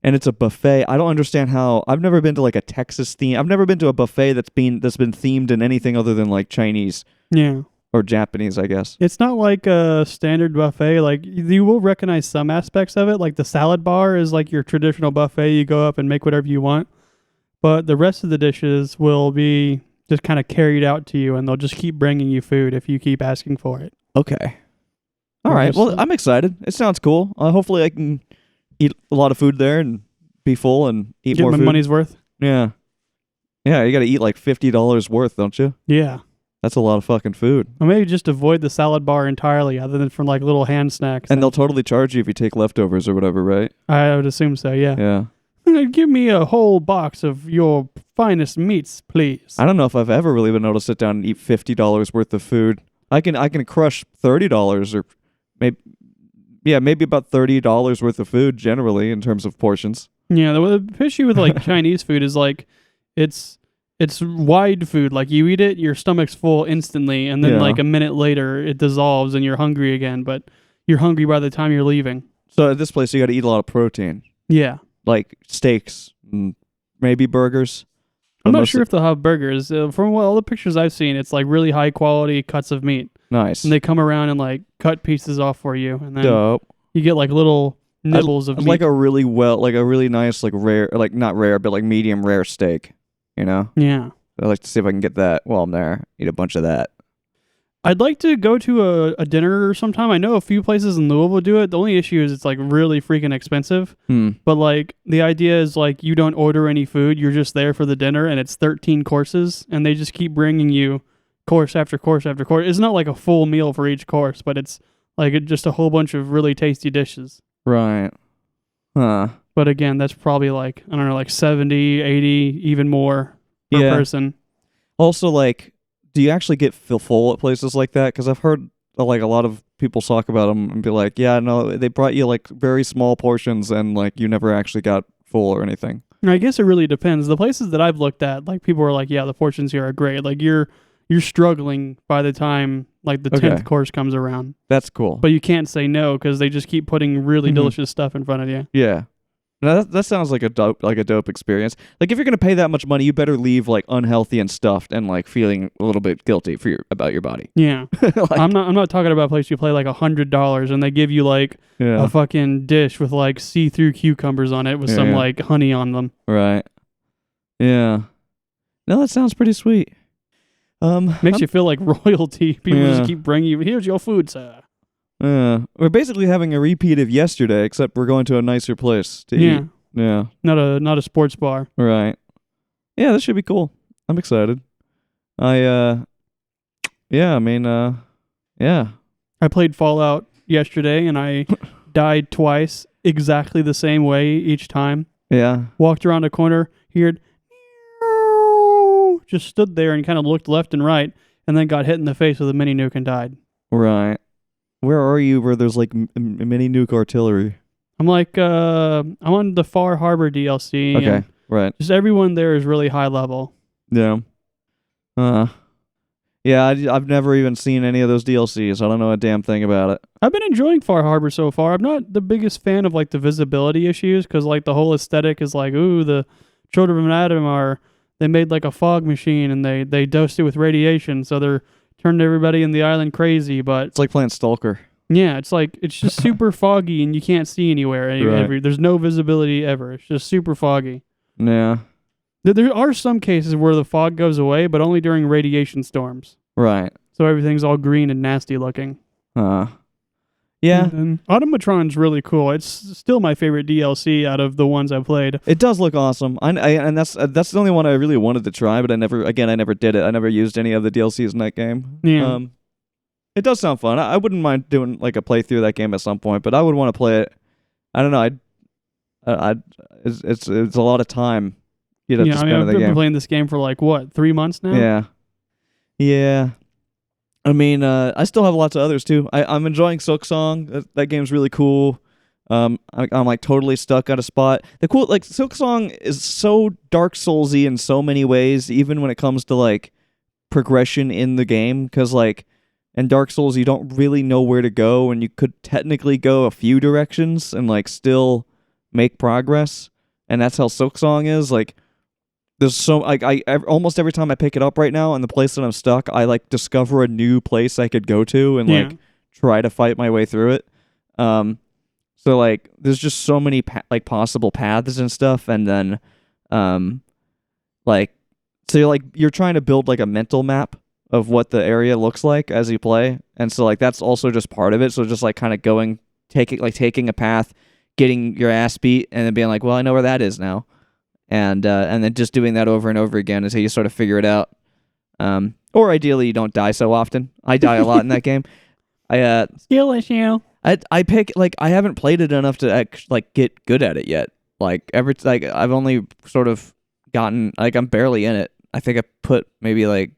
it's a buffet. I don't understand how. I've never been to like a Texas theme. I've never been to a buffet that's been themed in anything other than like Chinese. Yeah. Or Japanese, I guess. It's not like a standard buffet. Like, you will recognize some aspects of it. Like, the salad bar is like your traditional buffet. You go up and make whatever you want. But the rest of the dishes will be just kind of carried out to you, and they'll just keep bringing you food if you keep asking for it. Okay. All right. Well, I'm excited. It sounds cool. Hopefully I can eat a lot of food there and be full and eat more food. Get my money's worth. Yeah. Yeah, you got to eat like $50 worth, don't you? Yeah. That's a lot of fucking food. Or maybe just avoid the salad bar entirely, other than from like little hand snacks. And they'll totally charge you if you take leftovers or whatever, right? I would assume so, yeah. Yeah. Give me a whole box of your finest meats, please. I don't know if I've ever really been able to sit down and eat $50 worth of food. I can crush $30 or maybe about $30 worth of food generally in terms of portions. Yeah, the issue with like Chinese food is like it's wide food. Like, you eat it, your stomach's full instantly, and then like a minute later it dissolves and you're hungry again, but you're hungry by the time you're leaving. So at this place you got to eat a lot of protein. Yeah. Like steaks and maybe burgers. I'm not sure if they'll have burgers. From all the pictures I've seen, it's like really high quality cuts of meat. Nice. And they come around and like cut pieces off for you, and then dope. You get like little nibbles of meat. Like a really nice, like rare, like not rare, but like medium rare steak. You know? Yeah. I'd like to see if I can get that while I'm there. Eat a bunch of that. I'd like to go to a dinner sometime. I know a few places in Louisville do it. The only issue is it's like really freaking expensive. But like the idea is like you don't order any food. You're just there for the dinner, and it's 13 courses, and they just keep bringing you course after course after course. It's not like a full meal for each course, but it's like just a whole bunch of really tasty dishes. Right. Huh. But again, that's probably like, I don't know, like 70, 80, even more per person. Also, like, do you actually get full at places like that? Because I've heard like a lot of people talk about them and be like, yeah, no, they brought you like very small portions and like you never actually got full or anything. I guess it really depends. The places that I've looked at, like, people are like, yeah, the portions here are great. Like, you're struggling by the time like the 10th course comes around. That's cool. But you can't say no because they just keep putting really delicious stuff in front of you. Yeah. Now that sounds like a dope experience. Like, if you're gonna pay that much money, you better leave like unhealthy and stuffed and like feeling a little bit guilty about your body. Yeah. Like, I'm not talking about a place you pay like $100 and they give you like a fucking dish with like see-through cucumbers on it with some like honey on them. Right. Yeah. No, that sounds pretty sweet. Makes you feel like royalty. People just keep bringing you, here's your food, sir. We're basically having a repeat of yesterday, except we're going to a nicer place to eat. Yeah. Not a sports bar. Right. Yeah, this should be cool. I'm excited. I played Fallout yesterday and I died twice exactly the same way each time. Yeah. Walked around a corner, heard just stood there and kind of looked left and right, and then got hit in the face with a mini nuke and died. Right. Where are you where there's like mini nuke artillery? I'm like, I'm on the Far Harbor DLC. Okay, right. Just everyone there is really high level. Yeah. Yeah, I've never even seen any of those DLCs. I don't know a damn thing about it. I've been enjoying Far Harbor so far. I'm not the biggest fan of like the visibility issues because like the whole aesthetic is like, ooh, the children of Adam they made like a fog machine and they dosed it with radiation, so they're turning everybody in the island crazy. But it's like playing Stalker. Yeah, it's like it's just super foggy and you can't see anywhere. Right. There's no visibility ever. It's just super foggy. Yeah. There are some cases where the fog goes away, but only during radiation storms. Right. So everything's all green and nasty looking. Yeah. And Automatron's really cool. It's still my favorite DLC out of the ones I played. It does look awesome. And that's the only one I really wanted to try, but I never did it. I never used any of the DLCs in that game. Yeah. It does sound fun. I wouldn't mind doing like a playthrough of that game at some point, but I would want to play it. I don't know. It's a lot of time you'd have to spend in I've the been game. playing this game for like, what, 3 months now? Yeah. Yeah. I mean, I still have lots of others too. I'm enjoying Silksong. That game's really cool. I'm like totally stuck at a spot. The cool, like, Silksong is so Dark Soulsy in so many ways, even when it comes to like progression in the game. Because like in Dark Souls, you don't really know where to go, and you could technically go a few directions and like still make progress. And that's how Silksong is. Like, there's so like almost every time I pick it up right now, and the place that I'm stuck, I like discover a new place I could go to and like try to fight my way through it. So like there's just so many like possible paths and stuff, and then like so you're trying to build like a mental map of what the area looks like as you play, and so like that's also just part of it. So just like kind of taking a path, getting your ass beat, and then being like, well, I know where that is now. And then just doing that over and over again until you sort of figure it out. Or ideally, you don't die so often. I die a lot in that game. Skill issue. I pick like I haven't played it enough to like get good at it yet. Like I've only sort of gotten like I'm barely in it. I think I put maybe like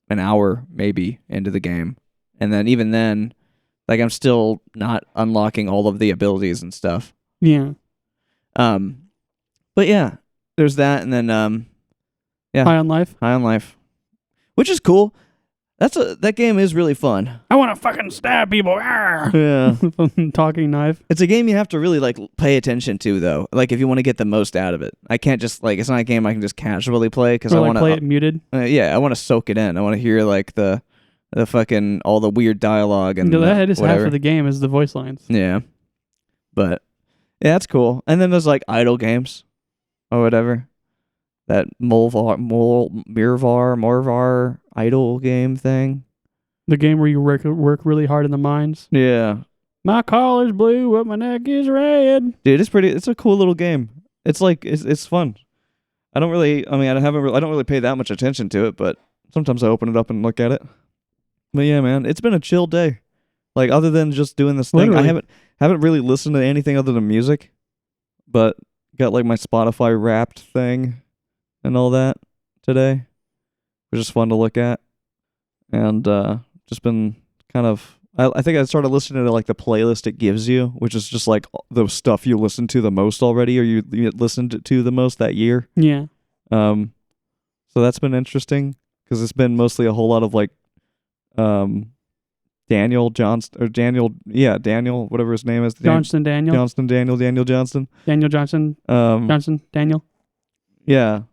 an hour maybe into the game, and then even then, like I'm still not unlocking all of the abilities and stuff. Yeah. But yeah. There's that, and then yeah, High on Life, which is cool. That game is really fun. I want to fucking stab people. Yeah, talking knife. it's a game you have to really like pay attention to, though. Like if you want to get the most out of it, I can't just like it's not a game I can just casually play because I want to play it muted. Yeah, I want to soak it in. I want to hear like the fucking all the weird dialogue and that is whatever. half of the game is the voice lines. Yeah, but yeah, that's cool. And then there's like idle games. Or whatever. That Morvar idle game thing. The game where you work really hard in the mines. Yeah. My collar's blue, but my neck is red. Dude, it's a cool little game. It's like it's fun. I don't really pay that much attention to it, but sometimes I open it up and look at it. But yeah, man, it's been a chill day. Like other than just doing this thing, Literally. I haven't really listened to anything other than music. But got like my Spotify Wrapped thing and all that today. It was just fun to look at. And just been kind of I think I started listening to like the playlist it gives you, which is just like the stuff you listen to the most already or you listened to the most that year. Yeah. So that's been interesting because it's been mostly a whole lot of like Daniel, whatever his name is. Daniel. Daniel Johnston. Daniel. Yeah.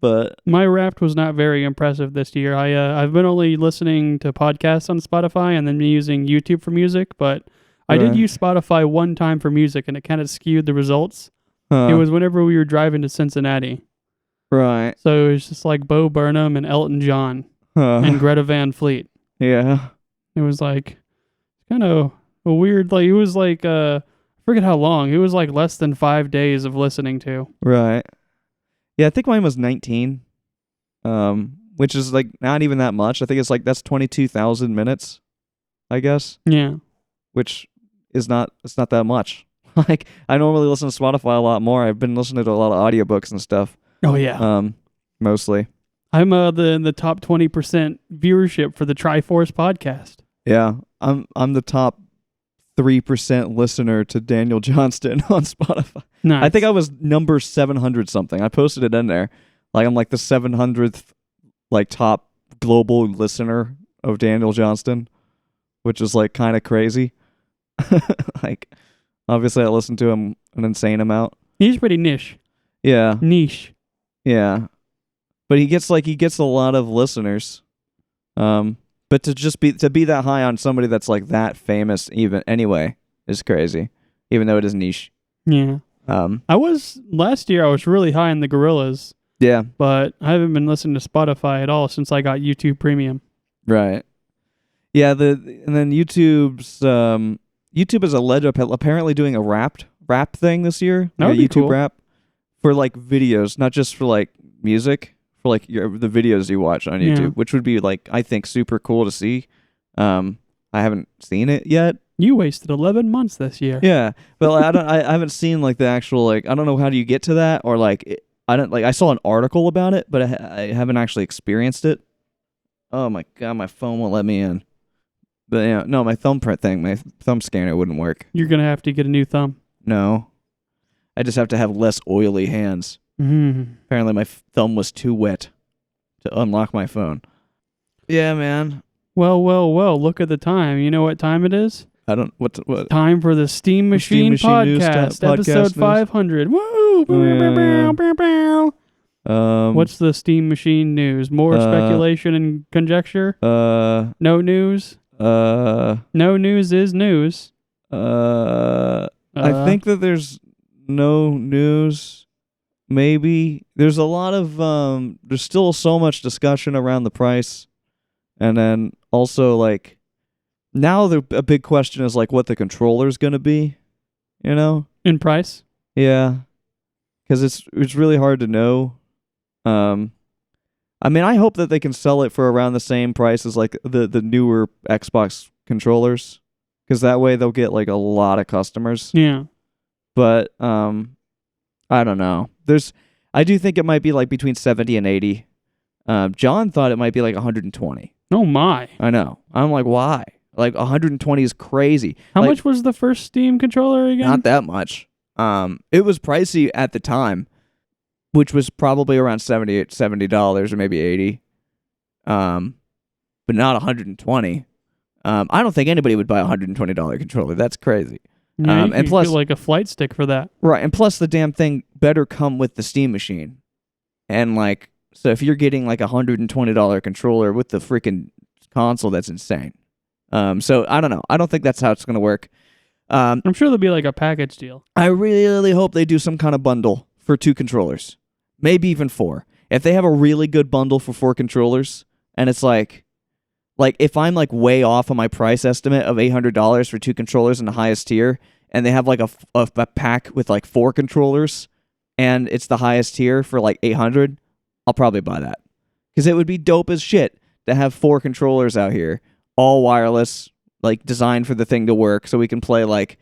But my Wrapped was not very impressive this year. I've been only listening to podcasts on Spotify and then using YouTube for music, but I did use Spotify one time for music and it kind of skewed the results. It was whenever we were driving to Cincinnati. Right. So it was just like Bo Burnham and Elton John and Greta Van Fleet. Yeah. It was like kind of a weird, like it was like I forget how long. It was like less than 5 days of listening to. Right. Yeah, I think mine was 19. Which is like not even that much. I think it's like that's 22,000 minutes, I guess. Yeah. Which it's not that much. Like I normally listen to Spotify a lot more. I've been listening to a lot of audiobooks and stuff. Oh yeah. Mostly. I'm the top 20% viewership for the Triforce podcast. Yeah, I'm the top 3% listener to Daniel Johnston on Spotify. Nice. I think I was number 700 something. I posted it in there. Like I'm like the 700th like top global listener of Daniel Johnston, which is like kind of crazy. Like obviously I listen to him an insane amount. He's pretty niche. Yeah. Niche. Yeah. But he gets a lot of listeners. But to be that high on somebody that's like that famous even anyway is crazy. Even though it is niche. Yeah. Last year I was really high in the Gorillas. Yeah. But I haven't been listening to Spotify at all since I got YouTube Premium. Right. Yeah, and then YouTube's YouTube is apparently doing a rap thing this year. That would a be YouTube cool. rap for like videos, not just for like music, for like the videos you watch on YouTube, Yeah. which would be like I think super cool to see. I haven't seen it yet. You wasted 11 months this year. Yeah, but like, I haven't seen like the actual like I don't know how do you get to that or like I saw an article about it, but I haven't actually experienced it. Oh my god, my phone won't let me in. But yeah, no, my thumbprint thing, my thumb scanner wouldn't work. You're going to have to get a new thumb. No, I just have to have less oily hands. Mm. Apparently, my thumb was too wet to unlock my phone. Yeah, man. Well, look at the time. You know what time it is? I don't what. Time for the Steam Machine, Machine news podcast, podcast episode news. 500. Woo! Oh, yeah. What's the Steam Machine news? More speculation and conjecture? No news? No news is news. I think that there's no news. Maybe there's a lot of there's still so much discussion around the price, and then also like now a big question is like what the controller's gonna be, you know? In price? Yeah, because it's really hard to know. I mean, I hope that they can sell it for around the same price as like the newer Xbox controllers, because that way they'll get like a lot of customers. Yeah. But I don't know. I do think it might be like between 70 and 80. John thought it might be like 120. Oh my. I know. I'm like, why? Like 120 is crazy. How Like, much was the first Steam controller again? Not that much. It was pricey at the time, which was probably around $70 or maybe 80. But not 120. I don't think anybody would buy a $120 controller. That's crazy. Yeah, you and could plus get like a flight stick for that. Right, and plus the damn thing better come with the Steam machine. And like so if you're getting like a $120 controller with the freaking console, that's insane. So I don't know. I don't think that's how it's going to work. I'm sure there'll be like a package deal. I really hope they do some kind of bundle for 2 controllers. Maybe even 4. If they have a really good bundle for 4 controllers, and it's like if I'm like way off on my price estimate of $800 for 2 controllers in the highest tier, and they have like a pack with like 4 controllers, and it's the highest tier for like $800, I'll probably buy that. Because it would be dope as shit to have 4 controllers out here, all wireless, like designed for the thing to work, so we can play like,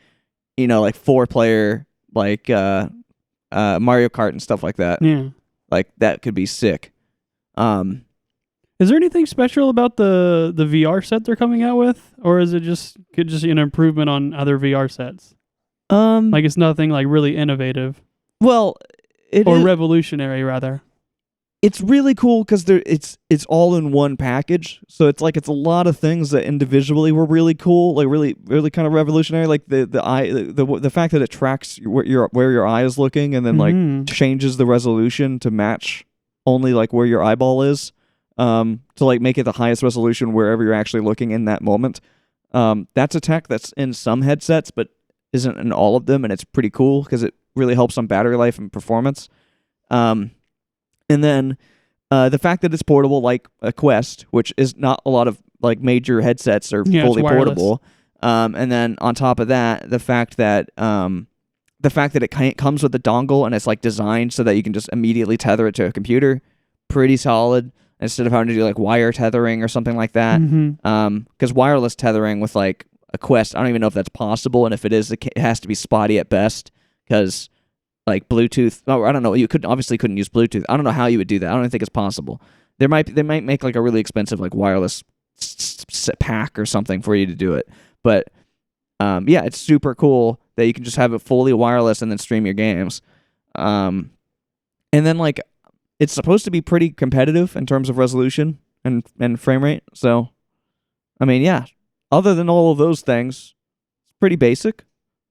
you know, like 4-player like Mario Kart and stuff like that. Yeah. Like that could be sick. Is there anything special about the VR set they're coming out with, or is it just an improvement on other VR sets? Like it's nothing like really innovative well, or revolutionary rather. It's really cool because it's all in one package. So it's a lot of things that individually were really cool, like really kind of revolutionary. Like the fact that it tracks where your eye is looking and then like changes the resolution to match only like where your eyeball is, to like make it the highest resolution wherever you're actually looking in that moment. That's a tech that's in some headsets but isn't in all of them, and it's pretty cool because it really helps on battery life and performance. And then the fact that it's portable, like a Quest, which is not a lot of like major headsets are fully portable. And then on top of that, the fact that it comes with a dongle and it's like designed so that you can just immediately tether it to a computer, pretty solid. Instead of having to do like wire tethering or something like that. Because wireless tethering with like a Quest, I don't even know if that's possible, and if it is, it has to be spotty at best. Because like Bluetooth, I don't know. You couldn't use Bluetooth. I don't know how you would do that. I don't think it's possible. They might make like a really expensive like wireless pack or something for you to do it. But yeah, it's super cool that you can just have it fully wireless and then stream your games. And then like it's supposed to be pretty competitive in terms of resolution and frame rate. So, I mean, yeah. Other than all of those things, it's pretty basic.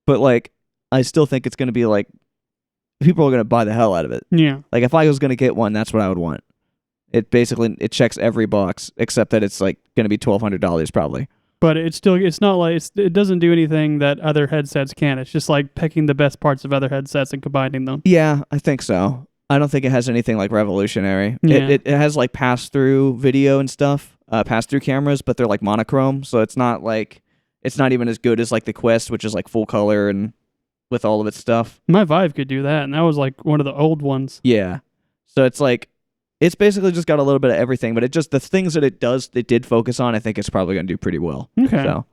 But like, I still think it's going to be like people are going to buy the hell out of it. Yeah. Like if I was going to get one, that's what I would want. It checks every box except that it's like going to be $1,200 probably. But it's not like it doesn't do anything that other headsets can. It's just like picking the best parts of other headsets and combining them. Yeah, I think so. I don't think it has anything like revolutionary. Yeah. It has like pass-through video and stuff, pass-through cameras, but they're like monochrome, so it's not like It's not even as good as like the Quest, which is like full color and with all of its stuff. My Vive could do that, and that was like one of the old ones. Yeah. So it's like, it's basically just got a little bit of everything, but the things that it did focus on, I think it's probably going to do pretty well. Okay. So,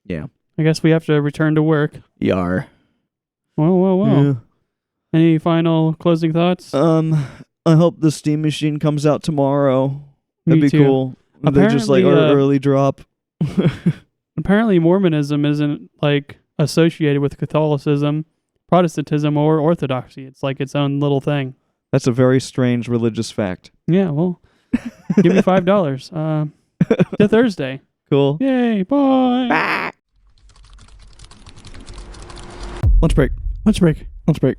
yeah. I guess we have to return to work. Yar. Whoa. Yeah. Any final closing thoughts? I hope the Steam Machine comes out tomorrow. That'd Me be too. cool. They just like early drop. Apparently Mormonism isn't like associated with Catholicism, Protestantism, or Orthodoxy. It's like its own little thing. That's a very strange religious fact. Yeah, well, give me $5. To Thursday. Cool. Yay, bye. Lunch break. Lunch break. Lunch break.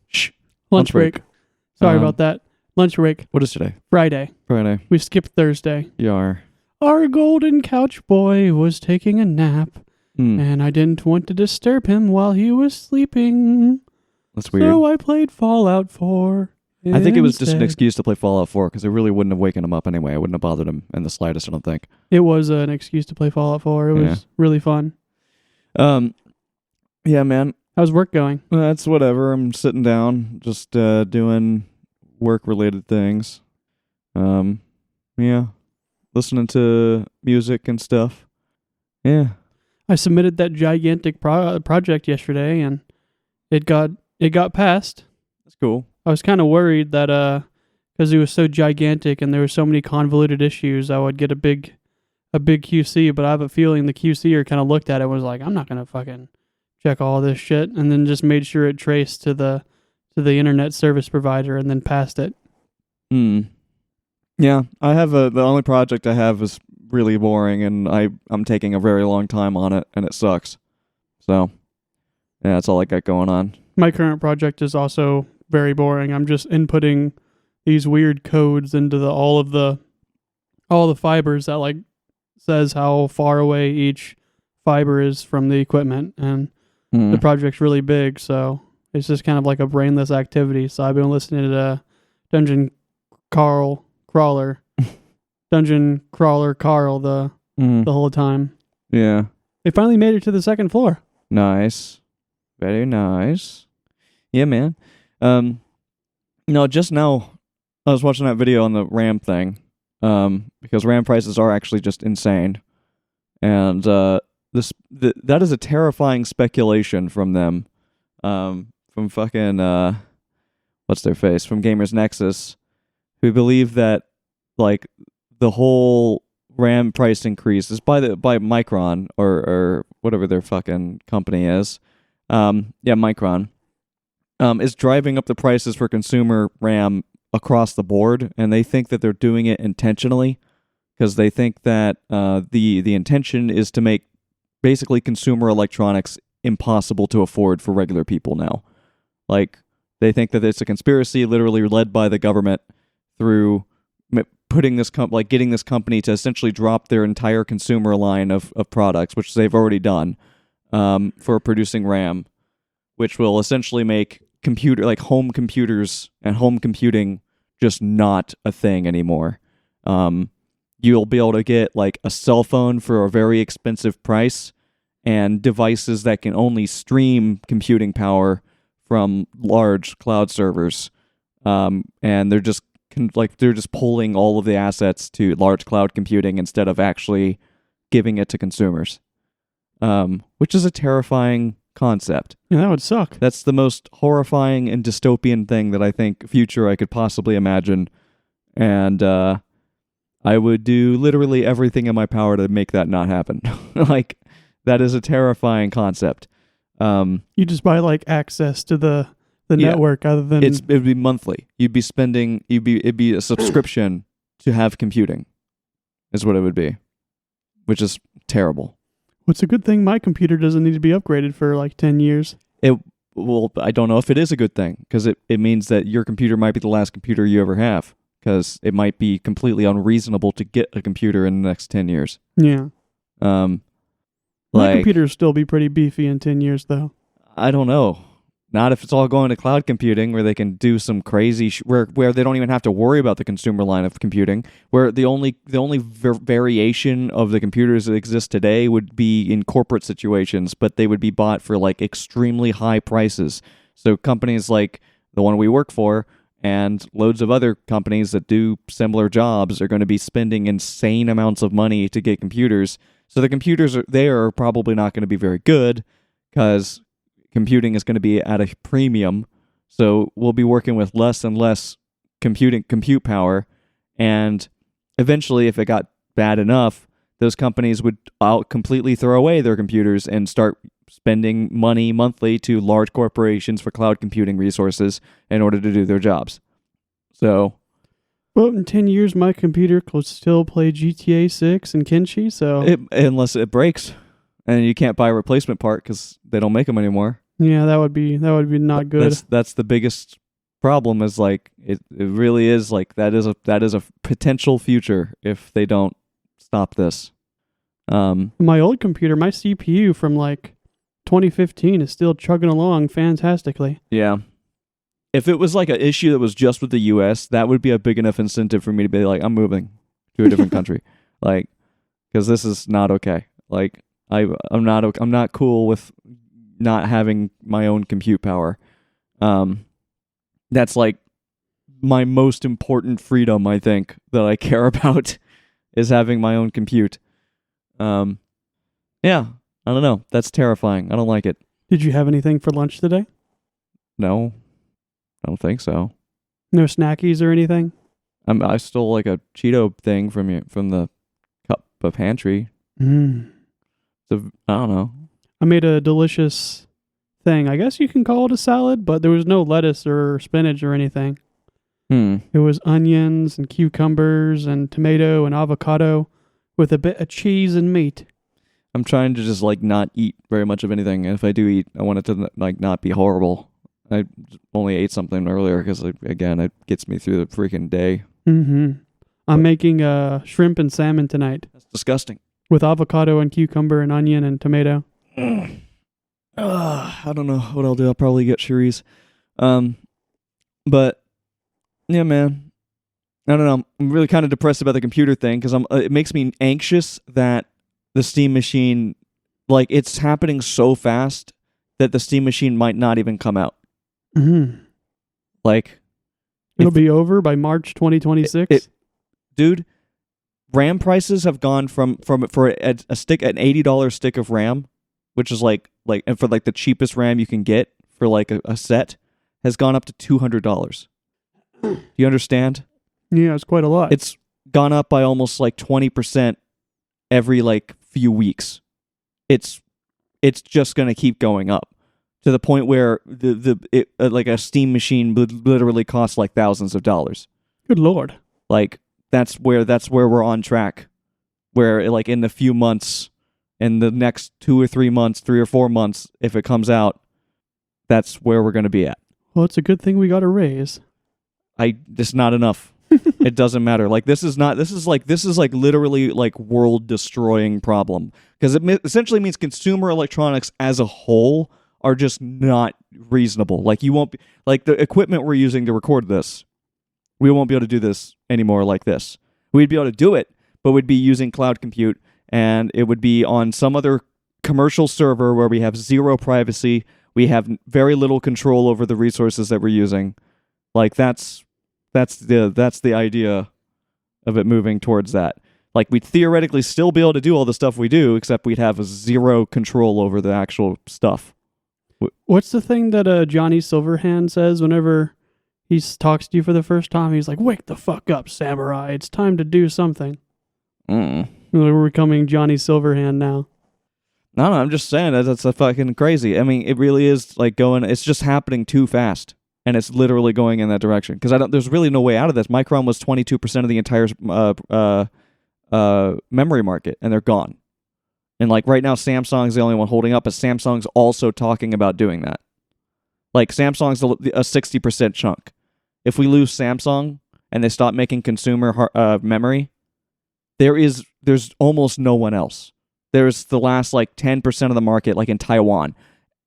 Shh. Lunch break. Sorry about that. Lunch break. What is today? Friday. Friday. We skipped Thursday. Yar. Our golden couch boy was taking a nap, and I didn't want to disturb him while he was sleeping. That's weird. So I played Fallout 4. I think it was just an instead. excuse to play Fallout 4 because it really wouldn't have waken him up anyway. I wouldn't have bothered him in the slightest, I don't think. It was an excuse to play Fallout 4. It was really fun. Yeah, man. How's work going? That's whatever. I'm sitting down, just doing work-related things. Yeah. Listening to music and stuff. Yeah. I submitted that gigantic project yesterday, and it got passed. That's cool. I was kind of worried that because it was so gigantic and there were so many convoluted issues, I would get a big QC. But I have a feeling the QCer kind of looked at it and was like, I'm not gonna fucking check all this shit, and then just made sure it traced to the internet service provider and then passed it. Yeah, I have the only project I have is really boring, and I'm taking a very long time on it, and it sucks. So, yeah, that's all I got going on. My current project is also very boring. I'm just inputting these weird codes into all the fibers that like says how far away each fiber is from the equipment, and the project's really big, so it's just kind of like a brainless activity. So I've been listening to Dungeon Crawler Carl the whole time. Yeah. They finally made it to the second floor. Nice. Very nice. Yeah, man. Just now I was watching that video on the RAM thing, because RAM prices are actually just insane. And that is a terrifying speculation from them. From fucking what's their face? From Gamers Nexus, who believe that like the whole RAM price increase is by Micron or whatever their fucking company is. Micron. Is driving up the prices for consumer RAM across the board, and they think that they're doing it intentionally because they think that the intention is to make basically consumer electronics impossible to afford for regular people now. Like, they think that it's a conspiracy literally led by the government through putting this getting this company to essentially drop their entire consumer line of products, which they've already done, for producing RAM, which will essentially make home computers and home computing just not a thing anymore. You'll be able to get like a cell phone for a very expensive price and devices that can only stream computing power from large cloud servers. And they're just pulling all of the assets to large cloud computing instead of actually giving it to consumers. Which is a terrifying concept. Yeah, that would suck. That's the most horrifying and dystopian thing that I think I could possibly imagine. And I would do literally everything in my power to make that not happen. Like, that is a terrifying concept. You just buy like access to the network other than it'd be monthly. It'd be a subscription to have computing is what it would be, which is terrible. It's a good thing my computer doesn't need to be upgraded for like 10 years. Well, I don't know if it is a good thing, because it means that your computer might be the last computer you ever have, because it might be completely unreasonable to get a computer in the next 10 years. Yeah. My computer will still be pretty beefy in 10 years, though. I don't know. Not if it's all going to cloud computing, where they can do some crazy where they don't even have to worry about the consumer line of computing. Where the only variation of the computers that exist today would be in corporate situations, but they would be bought for like extremely high prices. So companies like the one we work for and loads of other companies that do similar jobs are going to be spending insane amounts of money to get computers. So the computers are probably not going to be very good because computing is going to be at a premium, so we'll be working with less and less compute power, and eventually, if it got bad enough, those companies would completely throw away their computers and start spending money monthly to large corporations for cloud computing resources in order to do their jobs. So, well, in 10 years, my computer could still play GTA 6 and Kenshi, so... unless it breaks, and you can't buy a replacement part because they don't make them anymore. Yeah, that would be not good. That's the biggest problem. Is like it really is like that is a potential future if they don't stop this. My old computer, my CPU from like 2015 is still chugging along fantastically. Yeah. If it was like an issue that was just with the U.S., that would be a big enough incentive for me to be like, I'm moving to a different country, like, because this is not okay. Like, I'm not cool with not having my own compute power. That's like my most important freedom, I think, that I care about is having my own compute. Yeah, I don't know. That's terrifying. I don't like it. Did you have anything for lunch today? No, I don't think so. No snackies or anything? I stole like a Cheeto thing from the cup of pantry. So I don't know. I made a delicious thing. I guess you can call it a salad, but there was no lettuce or spinach or anything. It was onions and cucumbers and tomato and avocado with a bit of cheese and meat. I'm trying to just like not eat very much of anything. And if I do eat, I want it to like not be horrible. I only ate something earlier because again, it gets me through the freaking day. I'm making shrimp and salmon tonight. That's disgusting. With avocado and cucumber and onion and tomato. I don't know what I'll do. I'll probably get Cherise. But yeah, man. I don't know. I'm really kind of depressed about the computer thing because it makes me anxious that the Steam machine, like, it's happening so fast that the Steam machine might not even come out. Like, it'll be over by March 2026. Dude, RAM prices have gone from for a stick, an $80 stick of RAM, which is like and for like the cheapest RAM you can get for like a set, has gone up to $200. Do you understand? Yeah, it's quite a lot. It's gone up by almost like 20% every like few weeks. It's just gonna keep going up to the point where like a Steam machine would literally cost like thousands of dollars. Good Lord! Like that's where we're on track. Where like in the few months, in the next 2 or 3 months, 3 or 4 months, if it comes out, that's where we're gonna be at. Well, it's a good thing we got a raise. It's not enough. It doesn't matter. Like this is like literally like world destroying problem because it essentially means consumer electronics as a whole are just not reasonable. Like you won't be like the equipment we're using to record this. We won't be able to do this anymore like this. We'd be able to do it, but we'd be using cloud compute and it would be on some other commercial server where we have zero privacy. We have very little control over the resources that we're using. Like that's the idea of it moving towards that. Like we'd theoretically still be able to do all the stuff we do, except we'd have zero control over the actual stuff. What's the thing that Johnny Silverhand says whenever he talks to you for the first time? He's like, "Wake the fuck up, samurai! It's time to do something." We're becoming Johnny Silverhand now. No, I'm just saying that's a fucking crazy. I mean, it really is like going. It's just happening too fast. And it's literally going in that direction because there's really no way out of this. Micron was 22% of the entire memory market, and they're gone. And like right now, Samsung's the only one holding up, but Samsung's also talking about doing that. Like Samsung's a 60% chunk. If we lose Samsung and they stop making consumer memory, there's almost no one else. There's the last like 10% of the market, like in Taiwan.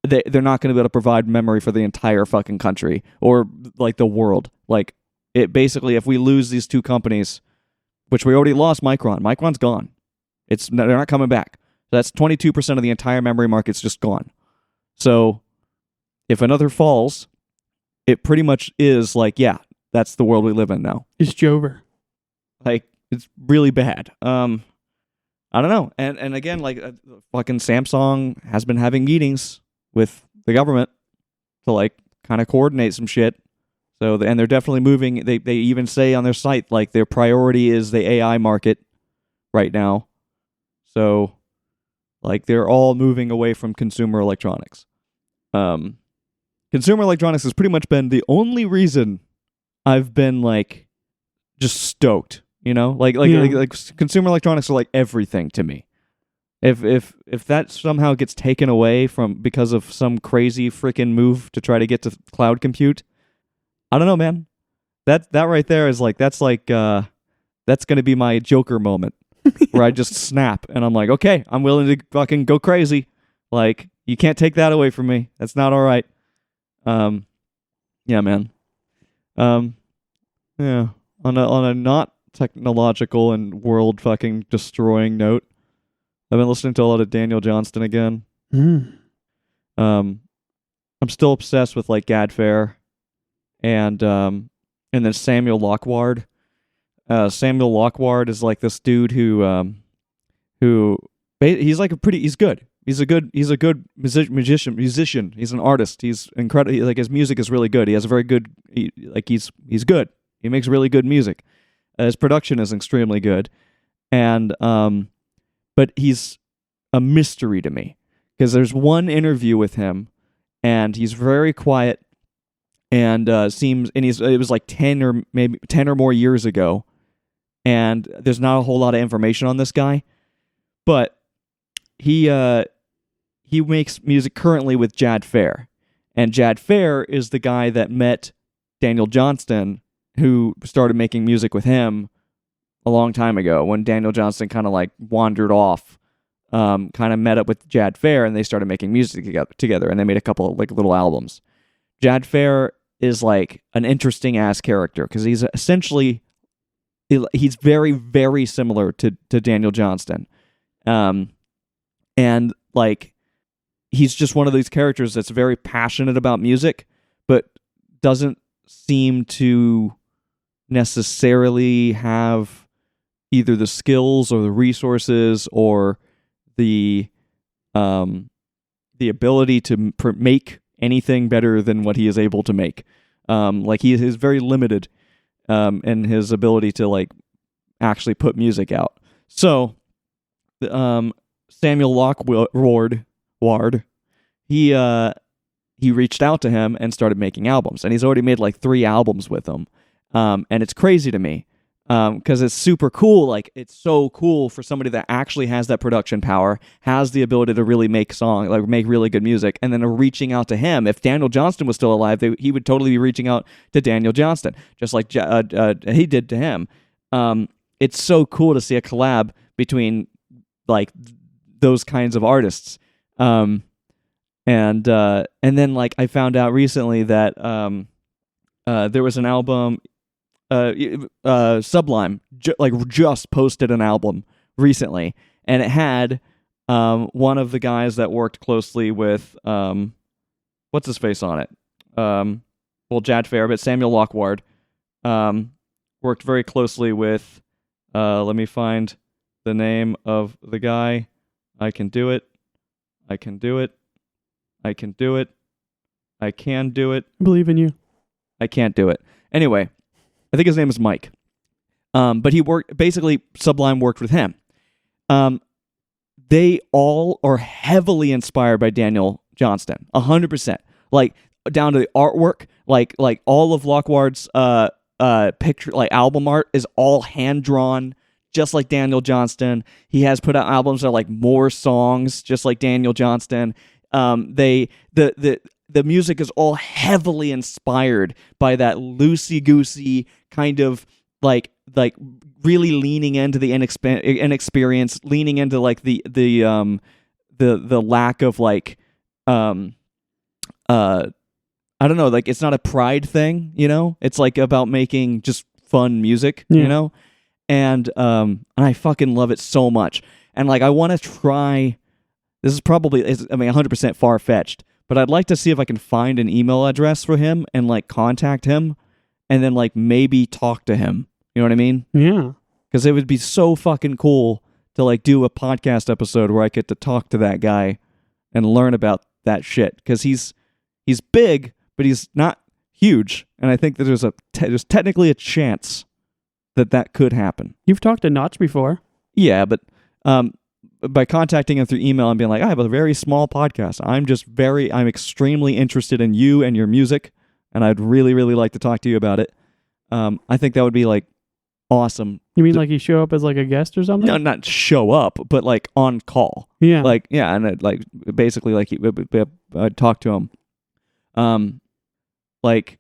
they're not going to be able to provide memory for the entire fucking country or like the world. Like it basically, if we lose these two companies, which we already lost Micron. Micron's gone. They're not coming back. That's 22% of the entire memory market's just gone. So if another falls, it pretty much is like, yeah, that's the world we live in now. It's Jover. Like, it's really bad. I don't know. And again, like, fucking Samsung has been having meetings with the government to, like, kind of coordinate some shit. So, and they're definitely moving. They even say on their site, like, their priority is the AI market right now. So, like, they're all moving away from consumer electronics. Consumer electronics has pretty much been the only reason I've been, like, just stoked, you know? Like consumer electronics are like everything to me. If that somehow gets taken away because of some crazy freaking move to try to get to cloud compute, I don't know, man. That right there is like, that's going to be my Joker moment where I just snap and I'm like, okay, I'm willing to fucking go crazy. Like, you can't take that away from me. That's not all right. Yeah, man. Yeah. On a not technological and world fucking destroying note, I've been listening to a lot of Daniel Johnston again. I'm still obsessed with like Gad Fair and then Samuel Lockward. Samuel Lockward is like this dude who he's like he's good. He's a good musician. He's an artist. He's incredible. Like, his music is really good. He has a very good. He's good. He makes really good music. His production is extremely good, and but he's a mystery to me because there's one interview with him, and he's very quiet, and it was like 10 or more years ago, and there's not a whole lot of information on this guy, but he makes music currently with Jad Fair. And Jad Fair is the guy that met Daniel Johnston, who started making music with him a long time ago when Daniel Johnston kind of like wandered off, kind of met up with Jad Fair and they started making music together and they made a couple of like little albums. Jad Fair is like an interesting ass character because he's essentially, he's very, very similar to Daniel Johnston. And like, he's just one of these characters that's very passionate about music, but doesn't seem to necessarily have either the skills or the resources or the ability to make anything better than what he is able to make. Like, he is very limited in his ability to like actually put music out. So, Samuel Lockward, he reached out to him and started making albums, and he's already made like 3 albums with him, and it's crazy to me because it's super cool. Like, it's so cool for somebody that actually has that production power, has the ability to really make really good music, and then reaching out to him. If Daniel Johnston was still alive, he would totally be reaching out to Daniel Johnston, just like he did to him. It's so cool to see a collab between like those kinds of artists. And then like I found out recently that there was an album, Sublime just posted an album recently, and it had one of the guys that worked closely with what's his face on it, Jad Fair, but Samuel Lockward worked very closely with let me find the name of the guy. I can do it. I can do it. I can do it. I can do it. I believe in you. I can't do it. Anyway, I think his name is Mike. But he basically Sublime worked with him. They all are heavily inspired by Daniel Johnston, 100%. Like, down to the artwork, like all of Lockward's picture, like album art is all hand-drawn, just like Daniel Johnston. He has put out albums that are like more songs, just like Daniel Johnston. The music is all heavily inspired by that loosey-goosey kind of like really leaning into the inexperience, leaning into like the lack of like I don't know, like it's not a pride thing, you know? It's like about making just fun music, you know? And I fucking love it so much. And like I want to try, this is probably 100% far-fetched, but I'd like to see if I can find an email address for him and like contact him and then like maybe talk to him. You know what I mean? Yeah. Because it would be so fucking cool to like do a podcast episode where I get to talk to that guy and learn about that shit. Because he's big, but he's not huge. And I think that there's technically a chance that could happen. You've talked to Notch before. Yeah, but by contacting him through email and being like, I have a very small podcast. I'm extremely interested in you and your music, and I'd really, really like to talk to you about it. I think that would be like awesome. You mean like you show up as like a guest or something? No, not show up, but like on call. Yeah. Like, yeah, and like basically like I'd talk to him. Like,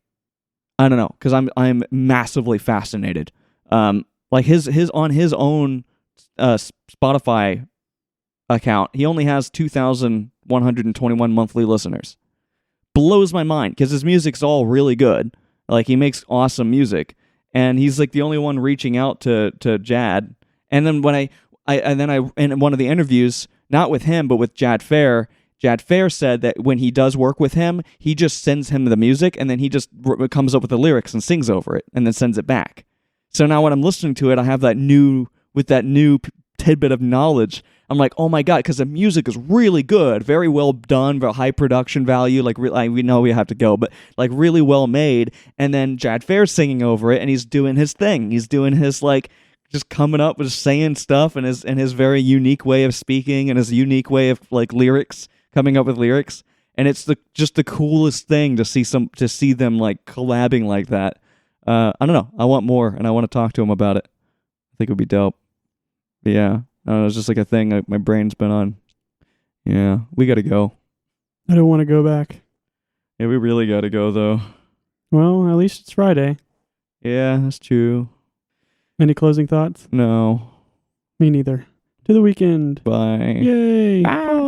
I don't know, because I'm massively fascinated. Like his on his own Spotify account, he only has 2,121 monthly listeners. Blows my mind because his music's all really good. Like he makes awesome music, and he's like the only one reaching out to Jad. And then when in one of the interviews, not with him but with Jad Fair said that when he does work with him, he just sends him the music and then he just comes up with the lyrics and sings over it and then sends it back. So now when I'm listening to it, I have that new tidbit of knowledge. I'm like, oh my God, because the music is really good, very well done, very high production value. Like we know we have to go, but like really well made. And then Jad Fair's singing over it, and he's doing his thing. He's doing his like just coming up with saying stuff and his very unique way of speaking and his unique way of like lyrics, coming up with lyrics. And it's just the coolest thing to see them like collabing like that. I don't know. I want more, and I want to talk to him about it. I think it would be dope. But yeah, it's just like a thing my brain's been on. Yeah, we got to go. I don't want to go back. Yeah, we really got to go, though. Well, at least it's Friday. Yeah, that's true. Any closing thoughts? No. Me neither. To the weekend. Bye. Yay. Bye.